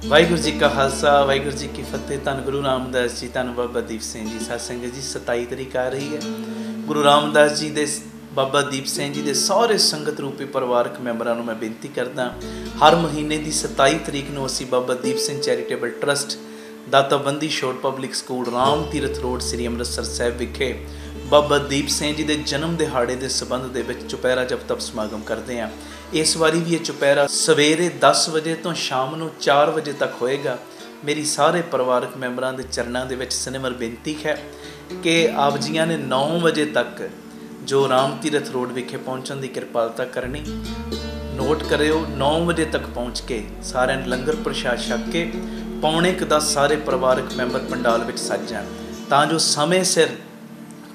वाहिगुरू जी का खालसा वाहिगुरू जी की फतेह। धन गुरु रामदास जी, धन बाबा दीप सिंह जी। सत संगत जी 27 तरीक आ रही है। गुरु रामदास जी दे बाबा दीप सिंह जी दे सारे संगत रूपी परिवारक मैंबरां नूं मैं बेनती करदा, हर महीने की 27 तरीक नूं असीं Baba Deep Singh charitable trust Databandi Chhor public school Ram Tirath road Shri Amritsar Sahib विखे बाबा दीप सिंह जी के जन्म दिहाड़े के संबंध दे विच चुपहरा जप तप समागम करते हैं। इस बारी भी ये चुपहरा सवेरे 10 बजे तो शाम को 4 बजे तक होएगा। मेरी सारे परिवारक मैंबरां दे चरणों दे विच सिनेमर बेनती है कि आप जियां ने 9 बजे तक जो राम तीरथ रोड विखे पहुँचने की कृपालता करनी। नोट करियो 9 बजे तक पहुँच के सारे लंगर प्रसाद छक के 9:45 सारे परिवारक मैंबर पंडाल विच सज जाण, तां जो समय सिर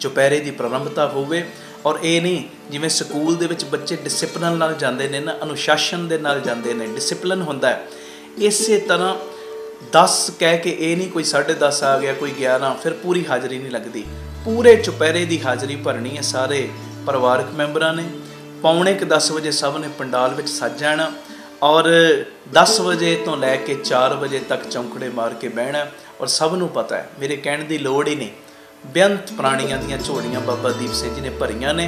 चुपहरे की प्रारंभता होवे। और ये नहीं जिवें स्कूल दे विच बच्चे डिसिपलिन नाल जांदे ने ना, अनुशासन दे नाल जांदे ने, डिसिपलिन हुंदा है। इस तरह 10 कह के ये नहीं कोई 10:30 आ गया कोई 11, फिर पूरी हाज़री नहीं लगती। पूरे चुपहरे की हाज़री भरनी है सारे परिवारक मैंबरां ने। 9:45 बजे सब ने पंडाल विच सज जाना और 10 बजे तो लैके 4 बजे तक चौंकड़े मार के बहना। और सब नूं पता है, मेरे कहण की लोड़ ही नहीं, बेअंत प्राणियां दियां झोलियां बाबा दीप सिंह जी ने भरियां ने।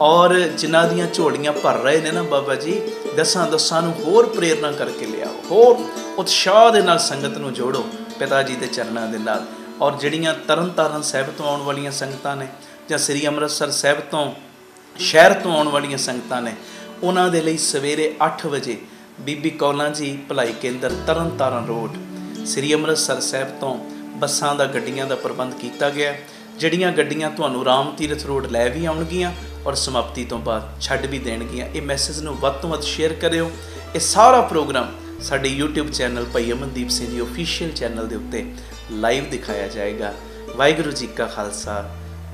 और जिन्हां दियां झोलियां भर रहे ने ना बाबा जी, दसां नूं होर प्रेरणा करके लियाओ, होर उत्साह दे नाल संगत नूं जोड़ो पिता जी दे चरणां दे नाल। और जिहड़ियां तरन तारण साहिब तो आउण वालियां संगतां ने जां श्री अमृतसर साहिब तो शहर तो आउण वालियां संगतां ने, उन्हां दे लई सवेरे 8 बजे बीबी कौलां जी भलाई केंद्र तरन तारण रोड श्री अमृतसर साहिब तो बसां दा गड्डियां दा प्रबंध किया गया। जिहड़ियां गड्डियां तुहानूं राम तीरथ रोड लै भी आउणगियां और समाप्ति तो बाद छड्ड भी देणगियां। ये मैसेज नूं वध तों वध शेयर करियो। ये सारा प्रोग्राम साडे यूट्यूब चैनल भाई अमनदीप सिंह जी ऑफिशियल चैनल के उत्ते लाइव दिखाया जाएगा। वाहिगुरू जी का खालसा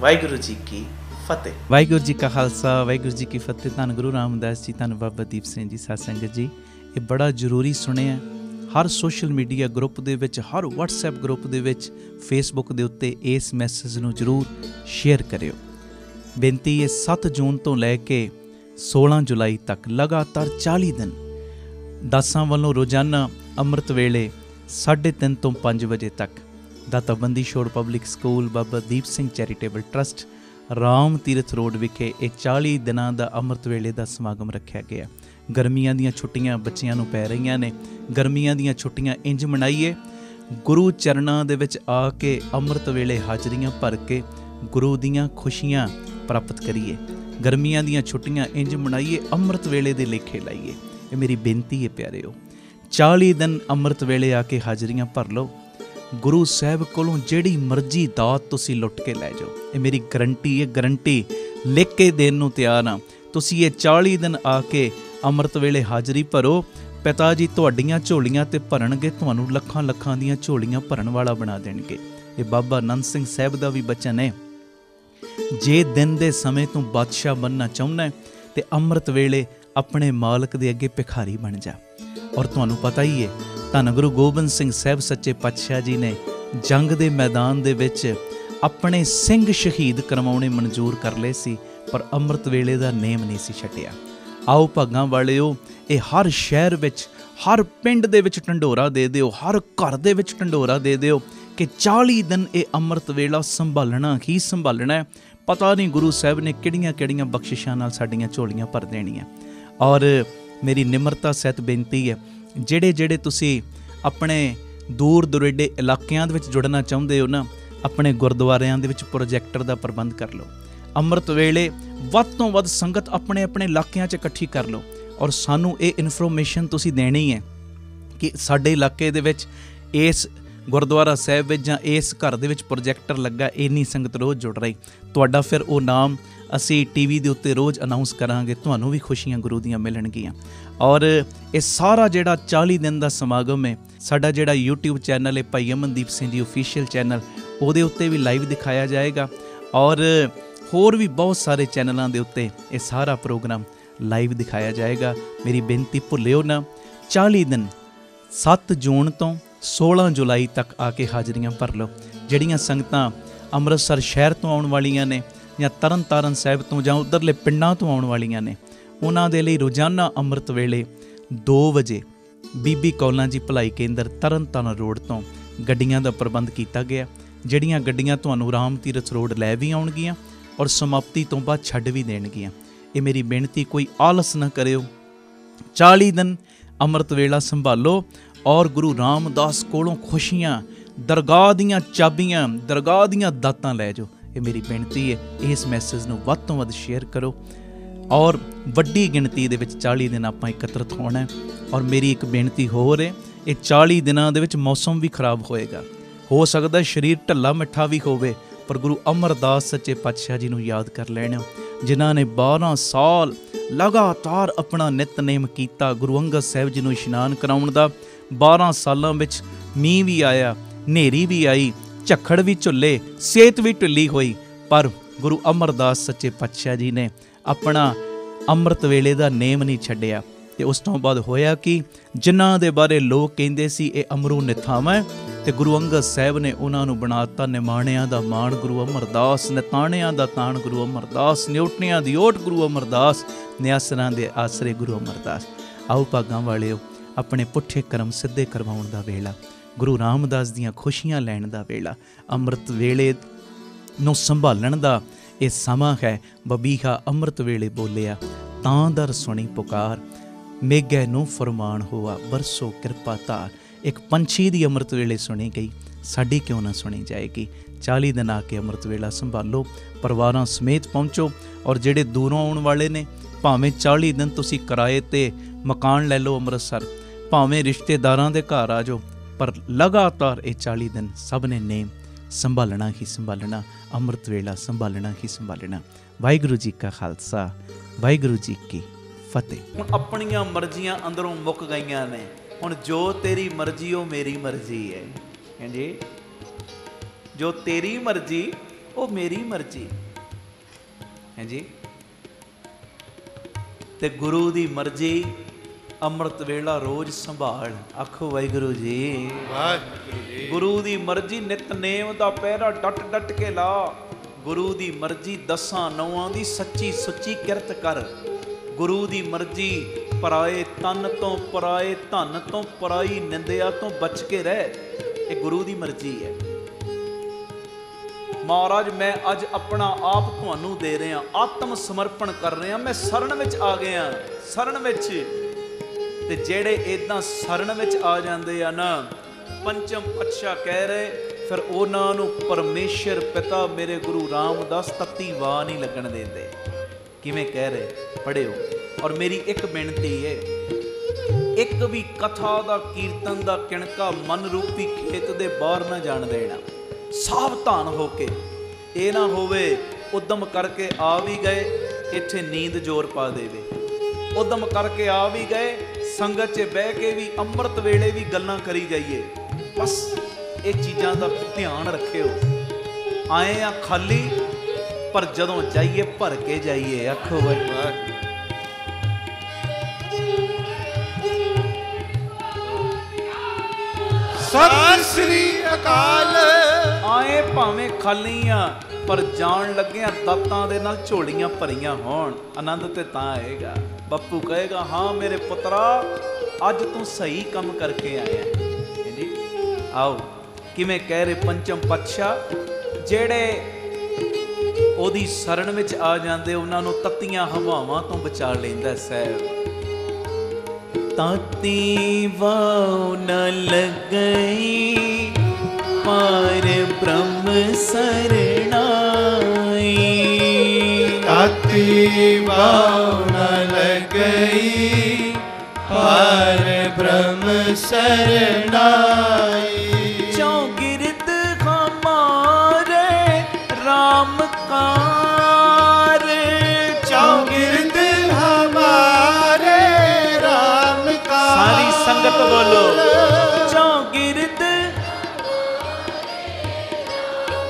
वाहिगुरू जी की फतेह। वाहिगुरू जी का खालसा वाहिगुरू जी की फतेह। धन गुरु रामदास जी, धन बाबा दीप सिंह जी। सत संगत जी, ये बड़ा जरूरी सुनिया। हर सोशल मीडिया ग्रुप दे विच, हर WhatsApp ग्रुप दे विच, फेसबुक दे उत्ते इस मैसेज नूं जरूर शेयर करियो। बेनती है 7 जून तो लैके 16 जुलाई तक लगातार 40 दिन दासां वालों रोजाना अमृत वेले 3:30 तो 5 बजे तक Databandi Chhor public school Baba Deep Singh charitable trust Ram Tirath road विखे 40 दिनां दा अमृत वेले दा समागम रखा गया। गर्मियां दियां छुट्टियां बच्चियां नूं पै रहीआं ने, गर्मियां दियां छुट्टियां इंज मनाइए, गुरु चरणां दे विच आके अमृत वेले हाजरियां भर के गुरु दियां खुशियां प्राप्त करिए। गर्मियां दियां छुट्टियां इंज मनाइए, अमृत वेले दे लेखे लाइए। ये मेरी बेनती है प्यारेओ, 40 दिन अमृत वेले आके हाजरियां भर लो। गुरु साहब कोलों जिहड़ी मर्जी दात तुसीं लुट के लै जाओ। ये मेरी गारंटी है, गारंटी लिख के देण नूं तैयार हाँ। तुसीं ये 40 दिन आके अमृत वेले हाजरी भरो, पिता जी तुहाड़ियां झोलियां ते भरनगे, तुहानूं लखां लखां दियां झोलियां भरन वाला बना देणगे। ये बाबा नंद सिंह साहिब दा भी बचन है, जे दिन दे समय तूं बादशाह बनना चाहुंदा है ते अमृत वेले अपने मालक दे अगे भिखारी बन जा। और तुहानूं पता ही है, धन गुरु गोबिंद सिंह साहिब सच्चे पातशाह जी ने जंग दे मैदान दे विच अपने सिंह शहीद करवाउणे मंजूर कर लए सी, पर अमृत वेले दा नेम नहीं सी छड्डिया। आओ भागां वालिओ, ये हर शहर विच, हर पिंड दे विच ढंडोरा दे दिओ, हर घर दे विच ढंडोरा दे दिओ कि 40 दिन ये अमृत वेला संभालना ही संभालना है। पता नहीं गुरु साहब ने किहड़ियां किहड़ियां बख्शिशां नाल साडीआं झोलियां भर देणीआं। और मेरी निमरता सहित बेनती है, ਜਿਹੜੇ ਜਿਹੜੇ ਤੁਸੀਂ ਆਪਣੇ ਦੂਰ ਦੁਰੇਡੇ ਇਲਾਕਿਆਂ ਦੇ ਵਿੱਚ ਜੁੜਨਾ ਚਾਹੁੰਦੇ ਹੋ ਨਾ, ਆਪਣੇ ਗੁਰਦੁਆਰਿਆਂ ਦੇ ਵਿੱਚ ਪ੍ਰੋਜੈਕਟਰ ਦਾ ਪ੍ਰਬੰਧ ਕਰ ਲਓ। ਅੰਮ੍ਰਿਤ ਵੇਲੇ ਵੱਧ ਤੋਂ ਵੱਧ ਸੰਗਤ ਆਪਣੇ ਆਪਣੇ ਇਲਾਕਿਆਂ 'ਚ ਇਕੱਠੀ ਕਰ ਲਓ। ਔਰ ਸਾਨੂੰ ਇਹ ਇਨਫੋਰਮੇਸ਼ਨ ਤੁਸੀਂ ਦੇਣੀ ਹੈ ਕਿ ਸਾਡੇ ਇਲਾਕੇ ਦੇ ਵਿੱਚ ਇਸ ਗੁਰਦੁਆਰਾ ਸਾਹਿਬ ਵਿੱਚ ਜਾਂ ਇਸ ਘਰ ਦੇ ਵਿੱਚ ਪ੍ਰੋਜੈਕਟਰ ਲੱਗਾ, ਇੰਨੀ ਸੰਗਤ ਰੋਜ਼ ਜੁੜ ਰਹੀ। ਤੁਹਾਡਾ ਫਿਰ ਉਹ ਨਾਮ ਅਸੀਂ TV ਦੇ ਉੱਤੇ ਰੋਜ਼ ਅਨਾਊਂਸ ਕਰਾਂਗੇ, ਤੁਹਾਨੂੰ ਵੀ ਖੁਸ਼ੀਆਂ ਗੁਰੂ ਦੀਆਂ ਮਿਲਣਗੀਆਂ। और ये सारा जिहड़ा 40 दिन का समागम है, साडा जिहड़ा YouTube चैनल है भाई अमनदीप सिंह जी ऑफिशियल चैनल, उहदे उत्ते भी लाइव दिखाया जाएगा। और होर भी बहुत सारे चैनलों के उत्ते ये सारा प्रोग्राम लाइव दिखाया जाएगा। मेरी बेनती भुल्लिओ ना, 40 दिन 7 जून तो 16 जुलाई तक आके हाजरियां भर लो। जिहड़ियां संगतां अमृतसर शहर तो आउण वालियां ने जां तरन तारण साहिब तो जां उधरले पिंडां तो आउण वालियां ने, उन्हां दे लई रोजाना अमृत वेले 2 वजे ਬੀਬੀ ਕੌਲਾਂ ਜੀ ਭਲਾਈ ਕੇਂਦਰ ਤਰਨਤਾਰਨ ਰੋਡ ਤੋਂ ਗੱਡੀਆਂ ਦਾ ਪ੍ਰਬੰਧ ਕੀਤਾ ਗਿਆ, ਜਿਹੜੀਆਂ ਗੱਡੀਆਂ ਤੁਹਾਨੂੰ ਰਾਮ ਤੀਰਥ ਰੋਡ ਲੈ ਵੀ ਆਉਣਗੀਆਂ ਔਰ ਸਮਾਪਤੀ ਤੋਂ ਬਾਅਦ ਛੱਡ ਵੀ ਦੇਣਗੀਆਂ। ਇਹ ਮੇਰੀ ਬੇਨਤੀ, ਕੋਈ ਆਲਸ ਨਾ ਕਰਿਓ। 40 ਦਿਨ ਅੰਮ੍ਰਿਤ ਵੇਲਾ ਸੰਭਾਲੋ ਔਰ ਗੁਰੂ ਰਾਮਦਾਸ ਕੋਲੋਂ ਖੁਸ਼ੀਆਂ, ਦਰਗਾਹ ਦੀਆਂ ਚਾਬੀਆਂ, ਦਰਗਾਹ ਦੀਆਂ ਦਾਤਾਂ ਲੈ ਜਾਓ। ਇਹ ਮੇਰੀ ਬੇਨਤੀ ਹੈ। ਇਸ ਮੈਸੇਜ ਨੂੰ ਵੱਧ ਤੋਂ ਵੱਧ ਸ਼ੇਅਰ ਕਰੋ ਔਰ ਵੱਡੀ ਗਿਣਤੀ ਦੇ ਵਿੱਚ 40 ਦਿਨ ਆਪਾਂ ਇਕੱਤਰਤ ਹੋਣਾ। ਔਰ ਮੇਰੀ ਇੱਕ ਬੇਨਤੀ ਹੋਰ ਹੈ, ਇਹ 40 ਦਿਨਾਂ ਦੇ ਵਿੱਚ ਮੌਸਮ ਵੀ ਖਰਾਬ ਹੋਏਗਾ, ਹੋ ਸਕਦਾ ਸਰੀਰ ਢੱਲਾ ਮਿੱਠਾ ਵੀ ਹੋਵੇ, ਪਰ ਗੁਰੂ ਅਮਰਦਾਸ ਸੱਚੇ ਪਾਤਸ਼ਾਹ ਜੀ ਨੂੰ ਯਾਦ ਕਰ ਲੈਣਾ, ਜਿਨ੍ਹਾਂ ਨੇ 12 ਸਾਲ ਲਗਾਤਾਰ ਆਪਣਾ ਨਿਤਨੇਮ ਕੀਤਾ। ਗੁਰੂ ਅੰਗਦ ਸਾਹਿਬ ਜੀ ਨੂੰ ਇਸ਼ਨਾਨ ਕਰਾਉਣ ਦਾ 12 ਸਾਲਾਂ ਵਿੱਚ ਮੀਂਹ ਵੀ ਆਇਆ, ਹਨੇਰੀ ਵੀ ਆਈ, ਝੱਖੜ ਵੀ ਝੁੱਲੇ, ਸਿਹਤ ਵੀ ਢਿੱਲੀ ਹੋਈ, ਪਰ ਗੁਰੂ ਅਮਰਦਾਸ ਸੱਚੇ ਪਾਤਸ਼ਾਹ ਜੀ ਨੇ ਆਪਣਾ ਅੰਮ੍ਰਿਤ ਵੇਲੇ ਦਾ ਨੇਮ ਨਹੀਂ ਛੱਡਿਆ। ਤੇ ਉਸ ਤੋਂ ਬਾਅਦ ਹੋਇਆ ਕਿ ਜਿਨ੍ਹਾਂ ਦੇ ਬਾਰੇ ਲੋਕ ਕਹਿੰਦੇ ਸੀ ਇਹ ਅਮਰੂ ਨਿਥਾਵਾਂ, ਤੇ ਗੁਰੂ ਅੰਗਦ ਸਾਹਿਬ ਨੇ ਉਹਨਾਂ ਨੂੰ ਬਣਾਤਾ ਨਿਮਾਣਿਆਂ ਦਾ ਮਾਣ ਗੁਰੂ ਅਮਰਦਾਸ, ਨਿਤਾਣਿਆਂ ਦਾ ਤਾਣ ਗੁਰੂ ਅਮਰਦਾਸ, ਨਿਉਟਣਿਆਂ ਦੀ ਓਟ ਗੁਰੂ ਅਮਰਦਾਸ, ਨਿਆਸਰਾਂ ਦੇ ਆਸਰੇ ਗੁਰੂ ਅਮਰਦਾਸ। ਆਓ ਭਾਗਾਂ ਵਾਲਿਓ, ਆਪਣੇ ਪੁੱਠੇ ਕਰਮ ਸਿੱਧੇ ਕਰਵਾਉਣ ਦਾ ਵੇਲਾ, ਗੁਰੂ ਰਾਮਦਾਸ ਦੀਆਂ ਖੁਸ਼ੀਆਂ ਲੈਣ ਦਾ ਵੇਲਾ, ਅੰਮ੍ਰਿਤ ਵੇਲੇ ਨੂੰ ਸੰਭਾਲਣ ਦਾ ਇਹ ਸਮਾਂ ਹੈ। ਬਬੀਹਾ ਅੰਮ੍ਰਿਤ ਵੇਲੇ ਬੋਲਿਆ, ਤਾਂ ਦਰ ਸੁਣੀ ਪੁਕਾਰ, ਮੇਘੈ ਨੂੰ ਫਰਮਾਨ ਹੋਆ, ਬਰਸੋ ਕਿਰਪਾ ਧਾਰ। ਇੱਕ ਪੰਛੀ ਦੀ ਅੰਮ੍ਰਿਤ ਵੇਲੇ ਸੁਣੀ ਗਈ, ਸਾਡੀ ਕਿਉਂ ਨਾ ਸੁਣੀ ਜਾਏਗੀ। 40 ਦਿਨ ਆ ਕੇ ਅੰਮ੍ਰਿਤ ਵੇਲਾ ਸੰਭਾਲੋ, ਪਰਿਵਾਰਾਂ ਸਮੇਤ ਪਹੁੰਚੋ। ਔਰ ਜਿਹੜੇ ਦੂਰੋਂ ਆਉਣ ਵਾਲੇ ਨੇ, ਭਾਵੇਂ 40 ਦਿਨ ਤੁਸੀਂ ਕਿਰਾਏ 'ਤੇ ਮਕਾਨ ਲੈ ਲਓ ਅੰਮ੍ਰਿਤਸਰ, ਭਾਵੇਂ ਰਿਸ਼ਤੇਦਾਰਾਂ ਦੇ ਘਰ ਆ ਜਾਓ, ਪਰ ਲਗਾਤਾਰ ਇਹ 40 ਦਿਨ ਸਭ ਨੇ ਨੇਮ ਸੰਭਾਲਣਾ ਹੀ ਸੰਭਾਲਣਾ, ਅੰਮ੍ਰਿਤ ਵੇਲਾ ਸੰਭਾਲਣਾ ਹੀ ਸੰਭਾਲਣਾ। ਵਾਹਿਗੁਰੂ ਜੀ ਕਾ ਖਾਲਸਾ, ਵਾਹਿਗੁਰੂ ਜੀ ਕੀ ਫਤਿਹ। ਹੁਣ ਆਪਣੀਆਂ ਮਰਜ਼ੀਆਂ ਅੰਦਰੋਂ ਮੁੱਕ ਗਈਆਂ ਨੇ, ਹੁਣ ਜੋ ਤੇਰੀ ਮਰਜ਼ੀ ਉਹ ਮੇਰੀ ਮਰਜ਼ੀ ਹੈ। ਹਾਂਜੀ, ਜੋ ਤੇਰੀ ਮਰਜ਼ੀ ਉਹ ਮੇਰੀ ਮਰਜ਼ੀ। ਹਾਂਜੀ, ਤੇ ਗੁਰੂ ਦੀ ਮਰਜ਼ੀ ਅੰਮ੍ਰਿਤ ਵੇਲਾ ਰੋਜ਼ ਸੰਭਾਲ। ਆਖੋ ਵਾਹਿਗੁਰੂ ਜੀ, ਵਾਹਿਗੁਰੂ ਜੀ। ਗੁਰੂ ਦੀ ਮਰਜ਼ੀ ਨਿਤਨੇਮ ਦਾ ਪਹਿਰਾ ਡਟ ਡਟ ਕੇ ਲਾ। ਗੁਰੂ ਦੀ ਮਰਜ਼ੀ 10 ਨੌਆਂ ਦੀ ਸੱਚੀ ਸੁੱਚੀ ਕਿਰਤ ਕਰ। ਗੁਰੂ ਦੀ ਮਰਜ਼ੀ ਪਰਾਏ ਤਨ ਤੋਂ, ਪਰਾਏ ਧਨ ਤੋਂ, ਪਰਾਈ ਨਿੰਦਿਆ ਤੋਂ ਬਚ ਕੇ ਰਹਿ। ਇਹ ਗੁਰੂ ਦੀ ਮਰਜ਼ੀ ਹੈ। ਮਹਾਰਾਜ, ਮੈਂ ਅੱਜ ਆਪਣਾ ਆਪ ਤੁਹਾਨੂੰ ਦੇ ਰਿਹਾ, ਆਤਮ ਸਮਰਪਣ ਕਰ ਰਿਹਾ, ਮੈਂ ਸ਼ਰਨ ਵਿੱਚ ਆ ਗਿਆ, ਸ਼ਰਨ ਵਿੱਚ। ਤੇ ਜਿਹੜੇ ਇਦਾਂ ਸ਼ਰਨ ਵਿੱਚ ਆ ਜਾਂਦੇ ਆ ਨਾ, ਪੰਚਮ ਪਾਤਸ਼ਾਹ ਕਹਿ ਰਹੇ, ਫਿਰ ਉਹਨਾਂ ਨੂੰ ਪਰਮੇਸ਼ਰ ਪਿਤਾ ਮੇਰੇ ਗੁਰੂ ਰਾਮਦਾਸ ਤੱਤੀ ਵਾਹ ਨਹੀਂ ਲੱਗਣ ਦਿੰਦੇ। ਕਿਵੇਂ ਕਹਿ ਰਹੇ, ਪੜ੍ਹਿਓ। ਔਰ ਮੇਰੀ ਇੱਕ ਬੇਨਤੀ ਹੈ, ਇੱਕ ਵੀ ਕਥਾ ਦਾ, ਕੀਰਤਨ ਦਾ ਕਿਣਕਾ ਮਨ ਰੂਪੀ ਖੇਤ ਦੇ ਬਾਹਰ ਨਾ ਜਾਣ ਦੇਣਾ। ਸਾਵਧਾਨ ਹੋ ਕੇ, ਇਹ ਨਾ ਹੋਵੇ ਉਦਮ ਕਰਕੇ ਆ ਵੀ ਗਏ, ਇੱਥੇ ਨੀਂਦ ਜ਼ੋਰ ਪਾ ਦੇਵੇ। ਉਦਮ ਕਰਕੇ ਆ ਵੀ ਗਏ, ਸੰਗਤ 'ਚ ਬਹਿ ਕੇ ਵੀ ਅੰਮ੍ਰਿਤ ਵੇਲੇ ਵੀ ਗੱਲਾਂ ਕਰੀ ਜਾਈਏ। ਬਸ ਇਹ ਚੀਜ਼ਾਂ ਦਾ ਧਿਆਨ ਰੱਖਿਓ। ਆਏ ਆ ਖਾਲੀ, ਪਰ ਜਦੋਂ ਜਾਈਏ ਭਰ ਕੇ ਜਾਈਏ। ਆਖੋ ਵਾਹਿਗੁਰੂ। ਸਤਿ ਸ੍ਰੀ ਅਕਾਲ। ਆਏ ਭਾਵੇਂ ਖਾਲੀ ਆ, ਪਰ ਜਾਣ ਲੱਗਿਆ ਦਾਤਾਂ ਦੇ ਨਾਲ ਝੋਲੀਆਂ ਭਰੀਆਂ ਹੋਣ। ਆਨੰਦ ਤੇ ਤਾਂ ਆਏਗਾ। ਬਾਪੂ ਕਹੇਗਾ, ਹਾਂ ਮੇਰੇ ਪੁੱਤਰਾ, ਅੱਜ ਤੂੰ ਸਹੀ ਕੰਮ ਕਰਕੇ ਆਇਆ। ਜੀ ਆਓ, ਕਿਵੇਂ ਕਹਿ ਰਹੇ ਪੰਚਮ ਪਾਤਸ਼ਾਹ, ਜਿਹੜੇ ਉਹਦੀ ਸ਼ਰਨ ਵਿੱਚ ਆ ਜਾਂਦੇ, ਉਹਨਾਂ ਨੂੰ ਤੱਤੀਆਂ ਹਵਾਵਾਂ ਤੋਂ ਬਚਾ ਲੈਂਦਾ ਸਾਹਿਬ। ਤਾਤੀ ਵਾਉ ਨ ਲੱਗਈ, ਪਾਰ ਬ੍ਰਹਮ ਸਰਣਾਈ। ਤਾਤੀ ਵਾਉ ਨ ਲੱਗਈ, ਪਾਰ ਬ੍ਰਹਮ ਸਰਣਾਈ। ਚੌਗਿਰਦ ਹਮਾਰੇ ਰਾਮ ਕਾਰ, ਚੌਗਿਰਦ ਹਮਾਰੇ ਰਾਮ ਕਾਰ। ਸਾਰੀ ਸੰਗਤ ਬੋਲੋ, ਚੌਗਿਰਦ,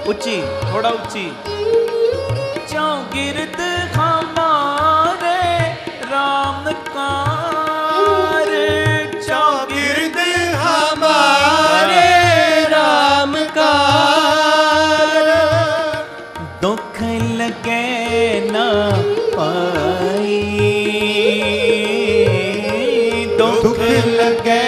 ਉੱਚੀ, ਥੋੜਾ ਉੱਚੀ। ਚੌਗਿਰਦ ਹਮਾਰੇ ਰਾਮ ਕਾਰ, ਚੌਗਿਰਦ ਹਮਾਰੇ ਰਾਮ ਕਾਰ। ਦੁੱਖ ਲਗੇ ਨਾ ਪਾਈ, ਦੁੱਖ ਲਗੇ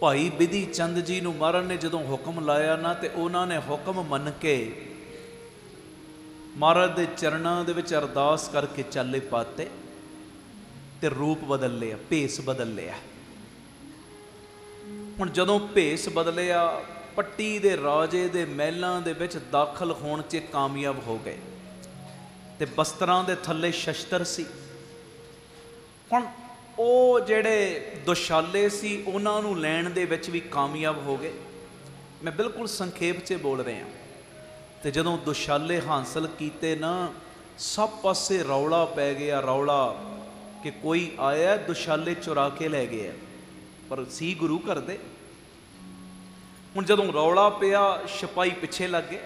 ਭਾਈ ਬਿਧੀ ਚੰਦ ਜੀ ਨੂੰ ਮਹਾਰਾਜ ਨੇ ਜਦੋਂ ਹੁਕਮ ਲਾਇਆ ਨਾ, ਤੇ ਉਹਨਾਂ ਨੇ ਹੁਕਮ ਮੰਨ ਕੇ ਮਹਾਰਾਜ ਦੇ ਚਰਨਾਂ ਦੇ ਵਿੱਚ ਅਰਦਾਸ ਕਰਕੇ ਚਾਲੇ ਪਾਤੇ ਤੇ ਰੂਪ ਬਦਲ ਲਿਆ, ਭੇਸ ਬਦਲ ਲਿਆ। ਹੁਣ ਜਦੋਂ ਭੇਸ ਬਦਲਿਆ, ਪੱਟੀ ਦੇ ਰਾਜੇ ਦੇ ਮਹਿਲਾਂ ਦੇ ਵਿੱਚ ਦਾਖਲ ਹੋਣ 'ਚ ਕਾਮਯਾਬ ਹੋ ਗਏ, ਤੇ ਬਸਤਰਾਂ ਦੇ ਥੱਲੇ ਸ਼ਸਤਰ ਸੀ। ਹੁਣ ਉਹ ਜਿਹੜੇ ਦੁਸ਼ਾਲੇ ਸੀ ਉਹਨਾਂ ਨੂੰ ਲੈਣ ਦੇ ਵਿੱਚ ਵੀ ਕਾਮਯਾਬ ਹੋ ਗਏ। ਮੈਂ ਬਿਲਕੁਲ ਸੰਖੇਪ 'ਚ ਬੋਲ ਰਿਹਾ। ਤੇ ਜਦੋਂ ਦੁਸ਼ਾਲੇ ਹਾਸਲ ਕੀਤੇ ਨਾ, ਸਭ ਪਾਸੇ ਰੌਲਾ ਪੈ ਗਿਆ, ਰੌਲਾ ਕਿ ਕੋਈ ਆਇਆ ਦੁਸ਼ਾਲੇ ਚੁਰਾ ਕੇ ਲੈ ਗਿਆ, ਪਰ ਸੀ ਗੁਰੂ ਘਰ ਦੇ। ਹੁਣ ਜਦੋਂ ਰੌਲਾ ਪਿਆ, ਸਿਪਾਹੀ ਪਿੱਛੇ ਲੱਗ ਗਏ,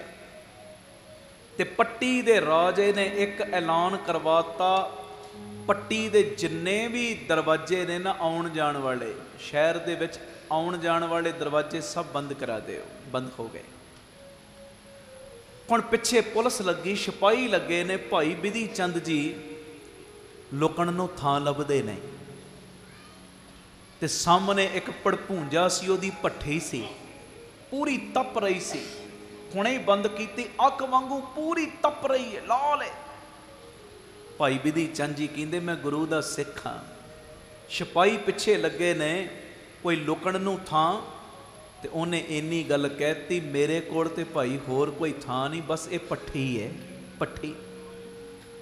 ਤੇ ਪੱਟੀ ਦੇ ਰਾਜੇ ਨੇ ਇੱਕ ਐਲਾਨ ਕਰਵਾਤਾ, ਪੱਟੀ ਦੇ ਜਿੰਨੇ ਵੀ ਦਰਵਾਜ਼ੇ ਨੇ ਨਾ ਆਉਣ ਜਾਣ ਵਾਲੇ, ਸ਼ਹਿਰ ਦੇ ਵਿੱਚ ਆਉਣ ਜਾਣ ਵਾਲੇ ਦਰਵਾਜ਼ੇ ਸਭ ਬੰਦ ਕਰਾ ਦਿਓ। ਬੰਦ ਹੋ ਗਏ। ਹੁਣ ਪਿੱਛੇ ਪੁਲਿਸ ਲੱਗੀ, ਸਿਪਾਹੀ ਲੱਗੇ ਨੇ, ਭਾਈ ਬਿਧੀ ਚੰਦ ਜੀ ਲੁਕਣ ਨੂੰ ਥਾਂ ਲੱਭਦੇ ਨੇ। ਤੇ ਸਾਹਮਣੇ ਇੱਕ ਭੜਪੂੰਜਾ ਸੀ, ਉਹਦੀ ਭੱਠੀ ਸੀ, ਪੂਰੀ ਤਪ ਰਹੀ ਸੀ, ਹੁਣੇ ਹੀ ਬੰਦ ਕੀਤੀ, ਅੱਗ ਵਾਂਗੂ ਪੂਰੀ ਤਪ ਰਹੀ ਹੈ, ਲਾਲ ਹੈ। ਭਾਈ ਬਿਧੀ ਚੰਦ ਜੀ ਕਹਿੰਦੇ ਮੈਂ ਗੁਰੂ ਦਾ ਸਿੱਖ ਹਾਂ। ਸਿਪਾਹੀ ਪਿੱਛੇ ਲੱਗੇ ਨੇ, ਕੋਈ ਲੁਕਣ ਨੂੰ ਥਾਂ, ਤੇ ਉਹਨੇ ਇੰਨੀ ਗੱਲ ਕਹਿਤੀ, ਮੇਰੇ ਕੋਲ ਤੇ ਭਾਈ ਹੋਰ ਕੋਈ ਥਾਂ ਨਹੀਂ, ਬਸ ਇਹ ਭੱਠੀ ਹੈ, ਭੱਠੀ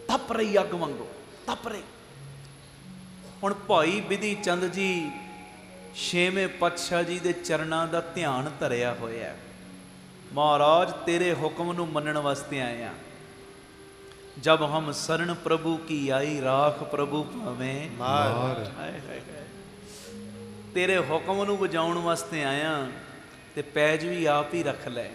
ਤਪ ਰਹੀ ਅੱਗ ਵਾਂਗੂ, ਤਪ ਰਹੀ। ਹੁਣ ਭਾਈ ਬਿਧੀ ਚੰਦ ਜੀ ਛੇਵੇਂ ਪਾਤਸ਼ਾਹ ਜੀ ਦੇ ਚਰਨਾਂ ਦਾ ਧਿਆਨ ਧਰਿਆ ਹੋਇਆ। ਮਹਾਰਾਜ ਤੇਰੇ ਹੁਕਮ ਨੂੰ ਮੰਨਣ ਵਾਸਤੇ ਆਏ ਆ। ਜਬ ਹਮ ਸਰਣ ਪ੍ਰਭੂ ਕੀ ਆਈ, ਰਾਖ ਪ੍ਰਭੂ ਭਾਵੇਂ ਮਾਰ। ਤੇਰੇ ਹੁਕਮ ਨੂੰ ਵਜਾਉਣ ਵਾਸਤੇ ਆਇਆ, ਤੇ ਪੈਜ ਵੀ ਆਪ ਹੀ ਰੱਖ ਲੈ।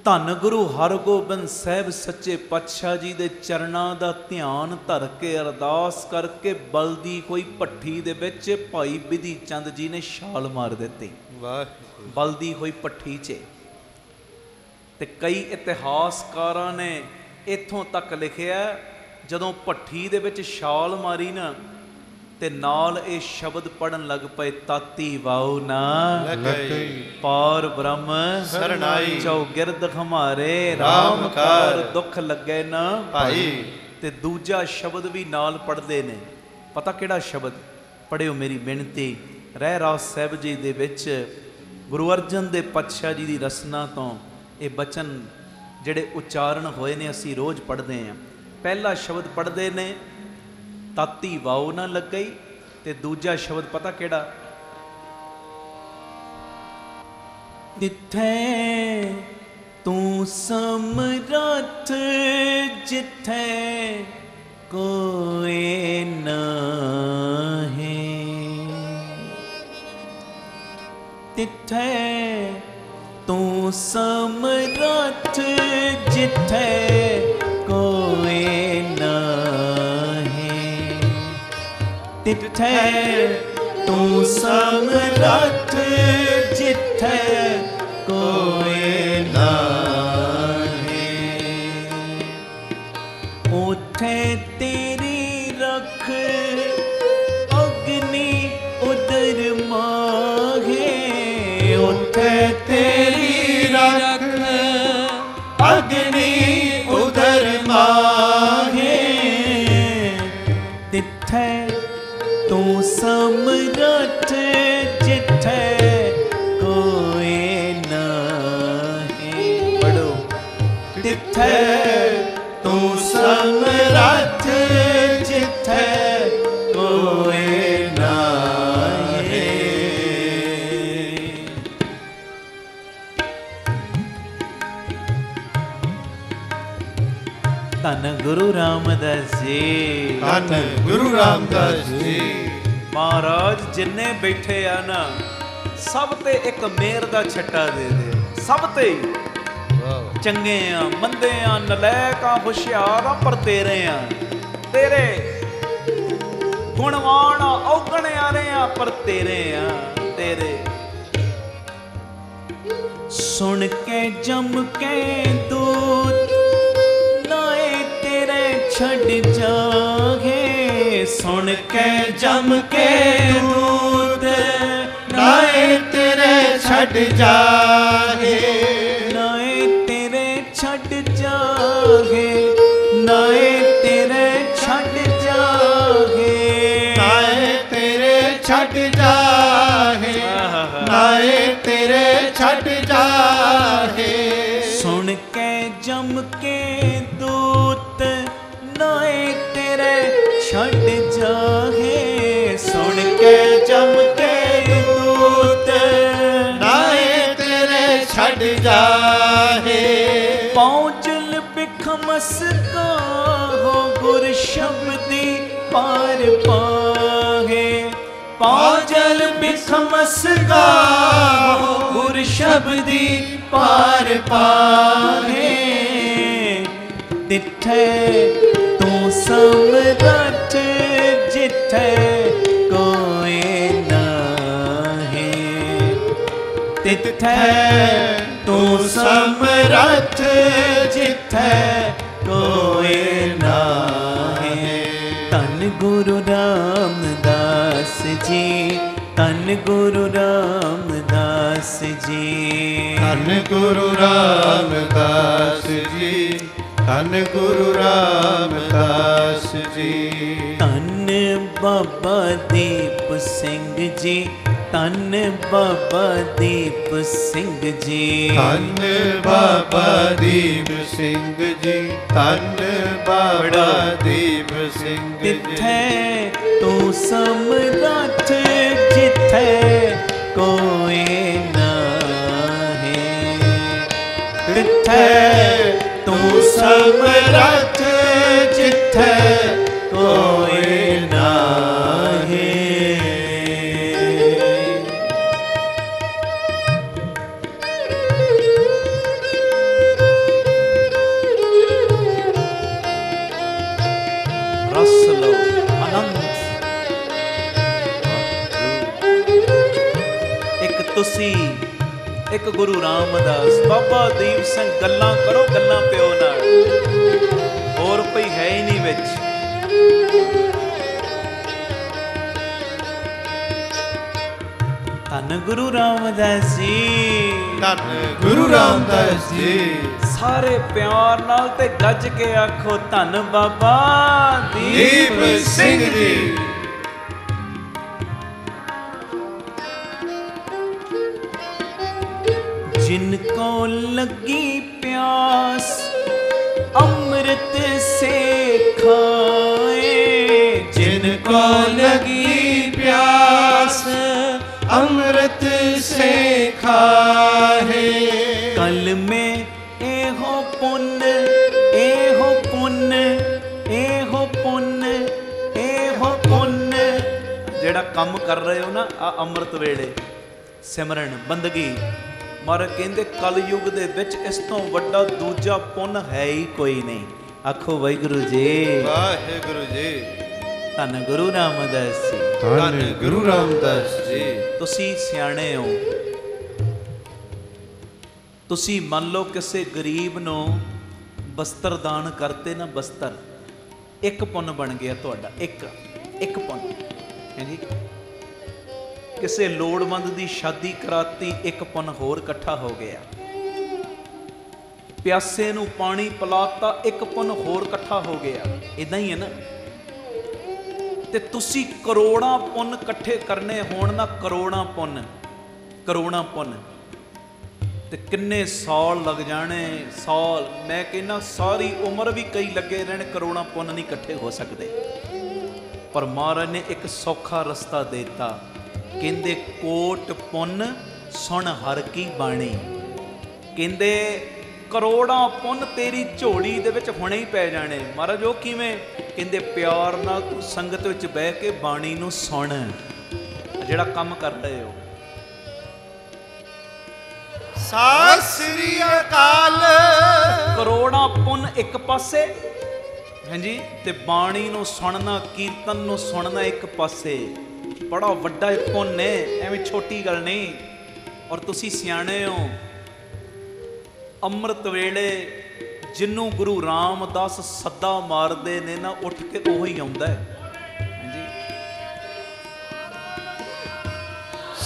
ਧੰਨ ਗੁਰੂ ਹਰਗੋਬਿੰਦ ਸਾਹਿਬ ਸੱਚੇ ਪਾਤਸ਼ਾਹ ਜੀ ਦੇ ਚਰਨਾਂ ਦਾ ਧਿਆਨ ਧਰ ਕੇ ਅਰਦਾਸ ਕਰਕੇ ਬਲਦੀ ਹੋਈ ਭੱਠੀ ਦੇ ਵਿੱਚ ਭਾਈ ਬਿਧੀ ਚੰਦ ਜੀ ਨੇ ਛਾਲ ਮਾਰ ਦਿੱਤੀ। ਵਾਹਿਗੁਰੂ। ਬਲਦੀ ਹੋਈ ਭੱਠੀ 'ਚ। ਤੇ ਕਈ ਇਤਿਹਾਸਕਾਰਾਂ ਨੇ ਇੱਥੋਂ ਤੱਕ ਲਿਖਿਆ, ਜਦੋਂ ਭੱਠੀ ਦੇ ਵਿੱਚ ਛਾਲ ਮਾਰੀ ਨਾ, ਤੇ ਨਾਲ ਇਹ ਸ਼ਬਦ ਪੜਨ ਲੱਗ ਪਏ, ਤਾਤੀ ਵਾਉ ਨਾ ਲੱਗਈ, ਪਾਰ ਬ੍ਰਹਮ ਸਰਨਾਈ, ਚੌਗਿਰਦ ਹਮਾਰੇ ਰਾਮ ਕਾਰ, ਦੁੱਖ ਲੱਗੇ ਨਾ ਭਾਈ। ਤੇ ਦੂਜਾ ਸ਼ਬਦ ਵੀ ਨਾਲ ਪੜਦੇ ਨੇ। ਪਤਾ ਕਿਹੜਾ ਸ਼ਬਦ? ਪੜਿਓ ਮੇਰੀ ਬੇਨਤੀ। ਰਹਿਰਾਸ ਸਾਹਿਬ ਜੀ ਦੇ ਵਿੱਚ ਗੁਰੂ ਅਰਜਨ ਦੇਵ ਪਾਤਸ਼ਾਹ ਜੀ ਦੀ ਰਸਨਾ ਤੋਂ ਇਹ ਬਚਨ ਜਿਹੜੇ ਉਚਾਰਨ ਹੋਏ ਨੇ, ਅਸੀਂ ਰੋਜ਼ ਪੜ੍ਹਦੇ ਹਾਂ। ਪਹਿਲਾ ਸ਼ਬਦ ਪੜ੍ਹਦੇ ਨੇ, ਤਾਤੀ ਵਾਉ ਨਾ ਲੱਗਈ, ਤੇ ਦੂਜਾ ਸ਼ਬਦ ਪਤਾ ਕਿਹੜਾ? ਜਿੱਥੇ ਤੂੰ ਸਮਰੱਥ, ਜਿੱਥੇ ਕੋਈ ਨਹੀਂ, ਤਿੱਥੇ ਤੂੰ ਸਮਰੱਥ, ਜਿੱਥੇ ਕੋਈ ਨਹੀਂ, ਤਿੱਥੇ ਤੂੰ ਸਮਰੱਥ, ਜਿੱਥੇ ਕੋਈ ਨਹੀਂ, ਉੱਥੇ ਤੇਰੀ ਰੱਖ ਅਗਨੀ ਉਦਰ ਮਾਹੇ, ਉੱਥੇ ਤੇਰੀ ਰੱਖ ਅਗਨੀ ਉਦਰ ਮਾਹੇ, ਤਿੱਥੇ ਤੂੰ ਸਮਰੱਥ, ਜਿੱਥੇ ਕੋਈ ਨਹੀਂ। ਪੜੋ, ਤਿੱਥੇ ਤੂੰ ਸਮਰੱਥ, ਜਿੱਥੇ ਕੋਈ ਨਹੀਂ। ਧੰਨ ਗੁਰੂ ਰਾਮਦਾਸ ਜੀ, ਧੰਨ ਗੁਰੂ ਰਾਮਦਾਸ ਜੀ। ਮਹਾਰਾਜ ਜਿੰਨੇ ਬੈਠੇ ਆ ਨਾ, ਸਭ ਤੇ ਇੱਕ ਮਿਹਰ ਦਾ ਛੱਟਾ ਦੇ ਦੇ। ਸਭ ਤੇ ਚੰਗੇ ਆ, ਮੰਦੇ ਆ, ਨਲਾਇਕ ਆ, ਹੁਸ਼ਿਆਰ ਆ, ਪਰ ਤੇਰੇ ਆ, ਤੇਰੇ ਗੁਣਵਾਨ ਆ, ਔਗਣਿਆਰੇ ਆ, ਪਰ ਤੇਰੇ ਆ, ਤੇਰੇ। ਸੁਣ ਕੇ ਜਮ ਕੇ ਦੂਤ ਨਾਏ ਤੇਰੇ ਛੱਡ ਜਾਗੇ, ਸੁਣ ਕੇ ਜਮ ਕੇ ਦੂਤ ਛੱਡ ਜਾਹੇ, ਨਾਏ ਤੇਰੇ ਛੱਡ ਜਾਹੇ, ਨਾਏ ਤੇਰੇ ਛੱਡ ਜਾਹੇ, ਨਾਏ ਤੇਰੇ ਛੱਡ ਜਾਹੇ, ਨਾਏ ਤੇਰੇ ਛੱਡ ਜਾਹੇ। ਸੁਣ ਕੇ ਜਮ ਕੇ ਦੂਤ ਨਾਏ ਤੇਰੇ ਛੱਡ ਜਾਹੇ, ਸੁਣ ਕੇ ਜਮ ਕੇ ਦੂਤ ਨਾਏ ਤੇਰੇ ਛੱਡ ਜਾਹੇ। ਪਹੁੰਚਲ ਬਿਖਮਸ ਕਾਹੋ ਗੁਰ ਸ਼ਬਦੀ ਪਾਰ ਪਾਹੇ, ਪਹੁੰਚਲ ਬਿਖਮਸ ਕਾਹੋ ਗੁਰ ਸ਼ਬਦੀ ਪਾਰ ਪਾਹੇ। ਤਿੱਥੇ ਤੂੰ ਸਮਰੱਥ ਜਿੱਥੇ ਕੋਈ ਨਾਹੀਂ, ਤਿੱਥੇ ਤੂੰ ਸਮਰੱਥ ਜਿੱਥੇ ਕੋਈ ਨਾਹੀਂ। ਧੰਨ ਗੁਰੂ ਰਾਮਦਾਸ ਜੀ, ਧੰਨ ਗੁਰੂ ਰਾਮਦਾਸ ਜੀ, ਧੰਨ ਗੁਰੂ ਰਾਮਦਾਸ ਜੀ, ਧੰਨ ਗੁਰੂ ਰਾਮਦਾਸ ਜੀ। ਧੰਨ ਬਾਬਾ ਦੀਪ ਸਿੰਘ ਜੀ, ਧੰਨ ਬਾਬਾ ਦੀਪ ਸਿੰਘ ਜੀ, ਧੰਨ ਬਾਬਾ ਦੀਪ ਸਿੰਘ ਜੀ, ਧੰਨ ਬਾਬਾ ਦੀਪ ਸਿੰਘ ਜੀ। ਤਿੱਥੇ ਤੂੰ ਸਮਰੱਥ ਜਿੱਥੇ ਕੋਈ ਨਾਹੀਂ, ਤਿੱਥੇ ਤੂੰ ਸਮਰੱਥ ਜਿੱਥੇ ਕੋਈ ਨਾਹੀਂ। ਰਸ ਲਓ ਆਨੰਦ। ਇੱਕ ਤੁਸੀਂ, ਇੱਕ ਗੁਰੂ ਰਾਮਦਾਸ, ਬਾਬਾ ਦੀਪ ਸਿੰਘ। ਗੱਲਾਂ ਕਰੋ ਗੱਲਾਂ ਪਿਓ ਨਾਲ, ਹੋਰ ਕੋਈ ਹੈ ਹੀ ਨਹੀਂ ਵਿੱਚ। ਧੰਨ ਗੁਰੂ ਰਾਮਦਾਸ ਜੀ, ਧੰਨ ਗੁਰੂ ਰਾਮਦਾਸ ਜੀ। ਸਾਰੇ ਪਿਆਰ ਨਾਲ ਤੇ ਗੱਜ ਕੇ ਆਖੋ ਧੰਨ ਬਾਬਾ ਦੀਪ ਸਿੰਘ ਜੀ। जिन को लगी प्यास अमृत से खाए, जिन को लगी प्यास अमृत से खाए। कल में एहो पुण्य, एहो पुण्य, एहो पुण्य, एहो पुण्य। जेड़ा काम कर रहे हो ना आ अमृत वेले सिमरन बंदगी, ਮਰ ਕਹਿੰਦੇ ਕਲਯੁਗ ਦੇ ਵਿੱਚ ਇਸ ਤੋਂ ਵੱਡਾ ਦੂਜਾ ਪੁੰਨ ਹੈ ਹੀ ਕੋਈ ਨਹੀਂ। ਆਖੋ ਵਾਹਿਗੁਰੂ ਜੀ, ਵਾਹਿਗੁਰੂ ਜੀ। ਧੰਨ ਗੁਰੂ ਰਾਮਦਾਸ ਜੀ, ਧੰਨ ਗੁਰੂ ਰਾਮਦਾਸ ਜੀ। ਤੁਸੀਂ ਸਿਆਣੇ ਹੋ। ਤੁਸੀਂ ਮੰਨ ਲਓ ਕਿਸੇ ਗਰੀਬ ਨੂੰ ਬਸਤਰ ਦਾਨ ਕਰਤੇ ਨਾ, ਬਸਤਰ ਇੱਕ ਪੁੰਨ ਬਣ ਗਿਆ ਤੁਹਾਡਾ, ਇੱਕ ਪੁੰਨ ਹੈ ਜੀ। ਕਿਸੇ ਲੋੜਵੰਦ ਦੀ ਸ਼ਾਦੀ ਕਰਾਤੀ, ਇੱਕ ਪੁੰਨ ਹੋਰ ਇਕੱਠਾ ਹੋ ਗਿਆ। ਪਿਆਸੇ ਨੂੰ ਪਾਣੀ ਪਿਲਾਤਾ, ਇੱਕ ਪੁੰਨ ਹੋਰ ਇਕੱਠਾ ਹੋ ਗਿਆ। ਇਦਾਂ ਹੀ ਹੈ ਨਾ। ਤੇ ਤੁਸੀਂ ਕਰੋੜਾਂ ਪੁੰਨ ਇਕੱਠੇ ਕਰਨੇ ਹੋਣ ਨਾ, ਕਰੋੜਾਂ ਪੁੰਨ ਤੇ ਕਿੰਨੇ ਸਾਲ ਲੱਗ ਜਾਣੇ। ਸਾਲ, ਮੈਂ ਕਹਿੰਦਾ ਸਾਰੀ ਉਮਰ ਵੀ ਕਈ ਲੱਗੇ ਰਹਿਣ, ਕਰੋੜਾਂ ਪੁੰਨ ਨਹੀਂ ਇਕੱਠੇ ਹੋ ਸਕਦੇ। ਪਰ ਮਹਾਰਾਜ ਨੇ ਇੱਕ ਸੌਖਾ ਰਸਤਾ ਦੇਤਾ। ਕਹਿੰਦੇ ਕੋਟ ਪੁੰਨ ਸੁਣ ਹਰ ਕੀ ਬਾਣੀ। ਕਹਿੰਦੇ ਕਰੋੜਾਂ ਪੁੰਨ ਤੇਰੀ ਝੋਲੀ ਦੇ ਵਿੱਚ ਹੁਣੇ ਹੀ ਪੈ ਜਾਣੇ। ਮਹਾਰਾਜ ਉਹ ਕਿਵੇਂ? ਕਹਿੰਦੇ ਪਿਆਰ ਨਾਲ ਤੂੰ ਸੰਗਤ ਵਿੱਚ ਬਹਿ ਕੇ ਬਾਣੀ ਨੂੰ ਸੁਣ, ਜਿਹੜਾ ਕੰਮ ਕਰ ਰਹੇ ਹੋ। ਸਤਿ ਸ੍ਰੀ ਅਕਾਲ। ਕਰੋੜਾਂ ਪੁੰਨ ਇੱਕ ਪਾਸੇ, ਹਾਂਜੀ, ਤੇ ਬਾਣੀ ਨੂੰ ਸੁਣਨਾ, ਕੀਰਤਨ ਨੂੰ ਸੁਣਨਾ ਇੱਕ ਪਾਸੇ। ਬੜਾ ਵੱਡਾ ਇੱਕ ਪੁੰਨ ਹੈ, ਐਵੇਂ ਛੋਟੀ ਗੱਲ ਨਹੀਂ। ਔਰ ਤੁਸੀਂ ਸਿਆਣੇ ਹੋ। ਅੰਮ੍ਰਿਤ ਵੇਲੇ ਜਿਹਨੂੰ ਗੁਰੂ ਰਾਮਦਾਸ ਸੱਦਾ ਮਾਰਦੇ ਨੇ ਨਾ, ਉੱਠ ਕੇ ਉਹੀ ਆਉਂਦਾ ਹੈ। ਹਾਂਜੀ,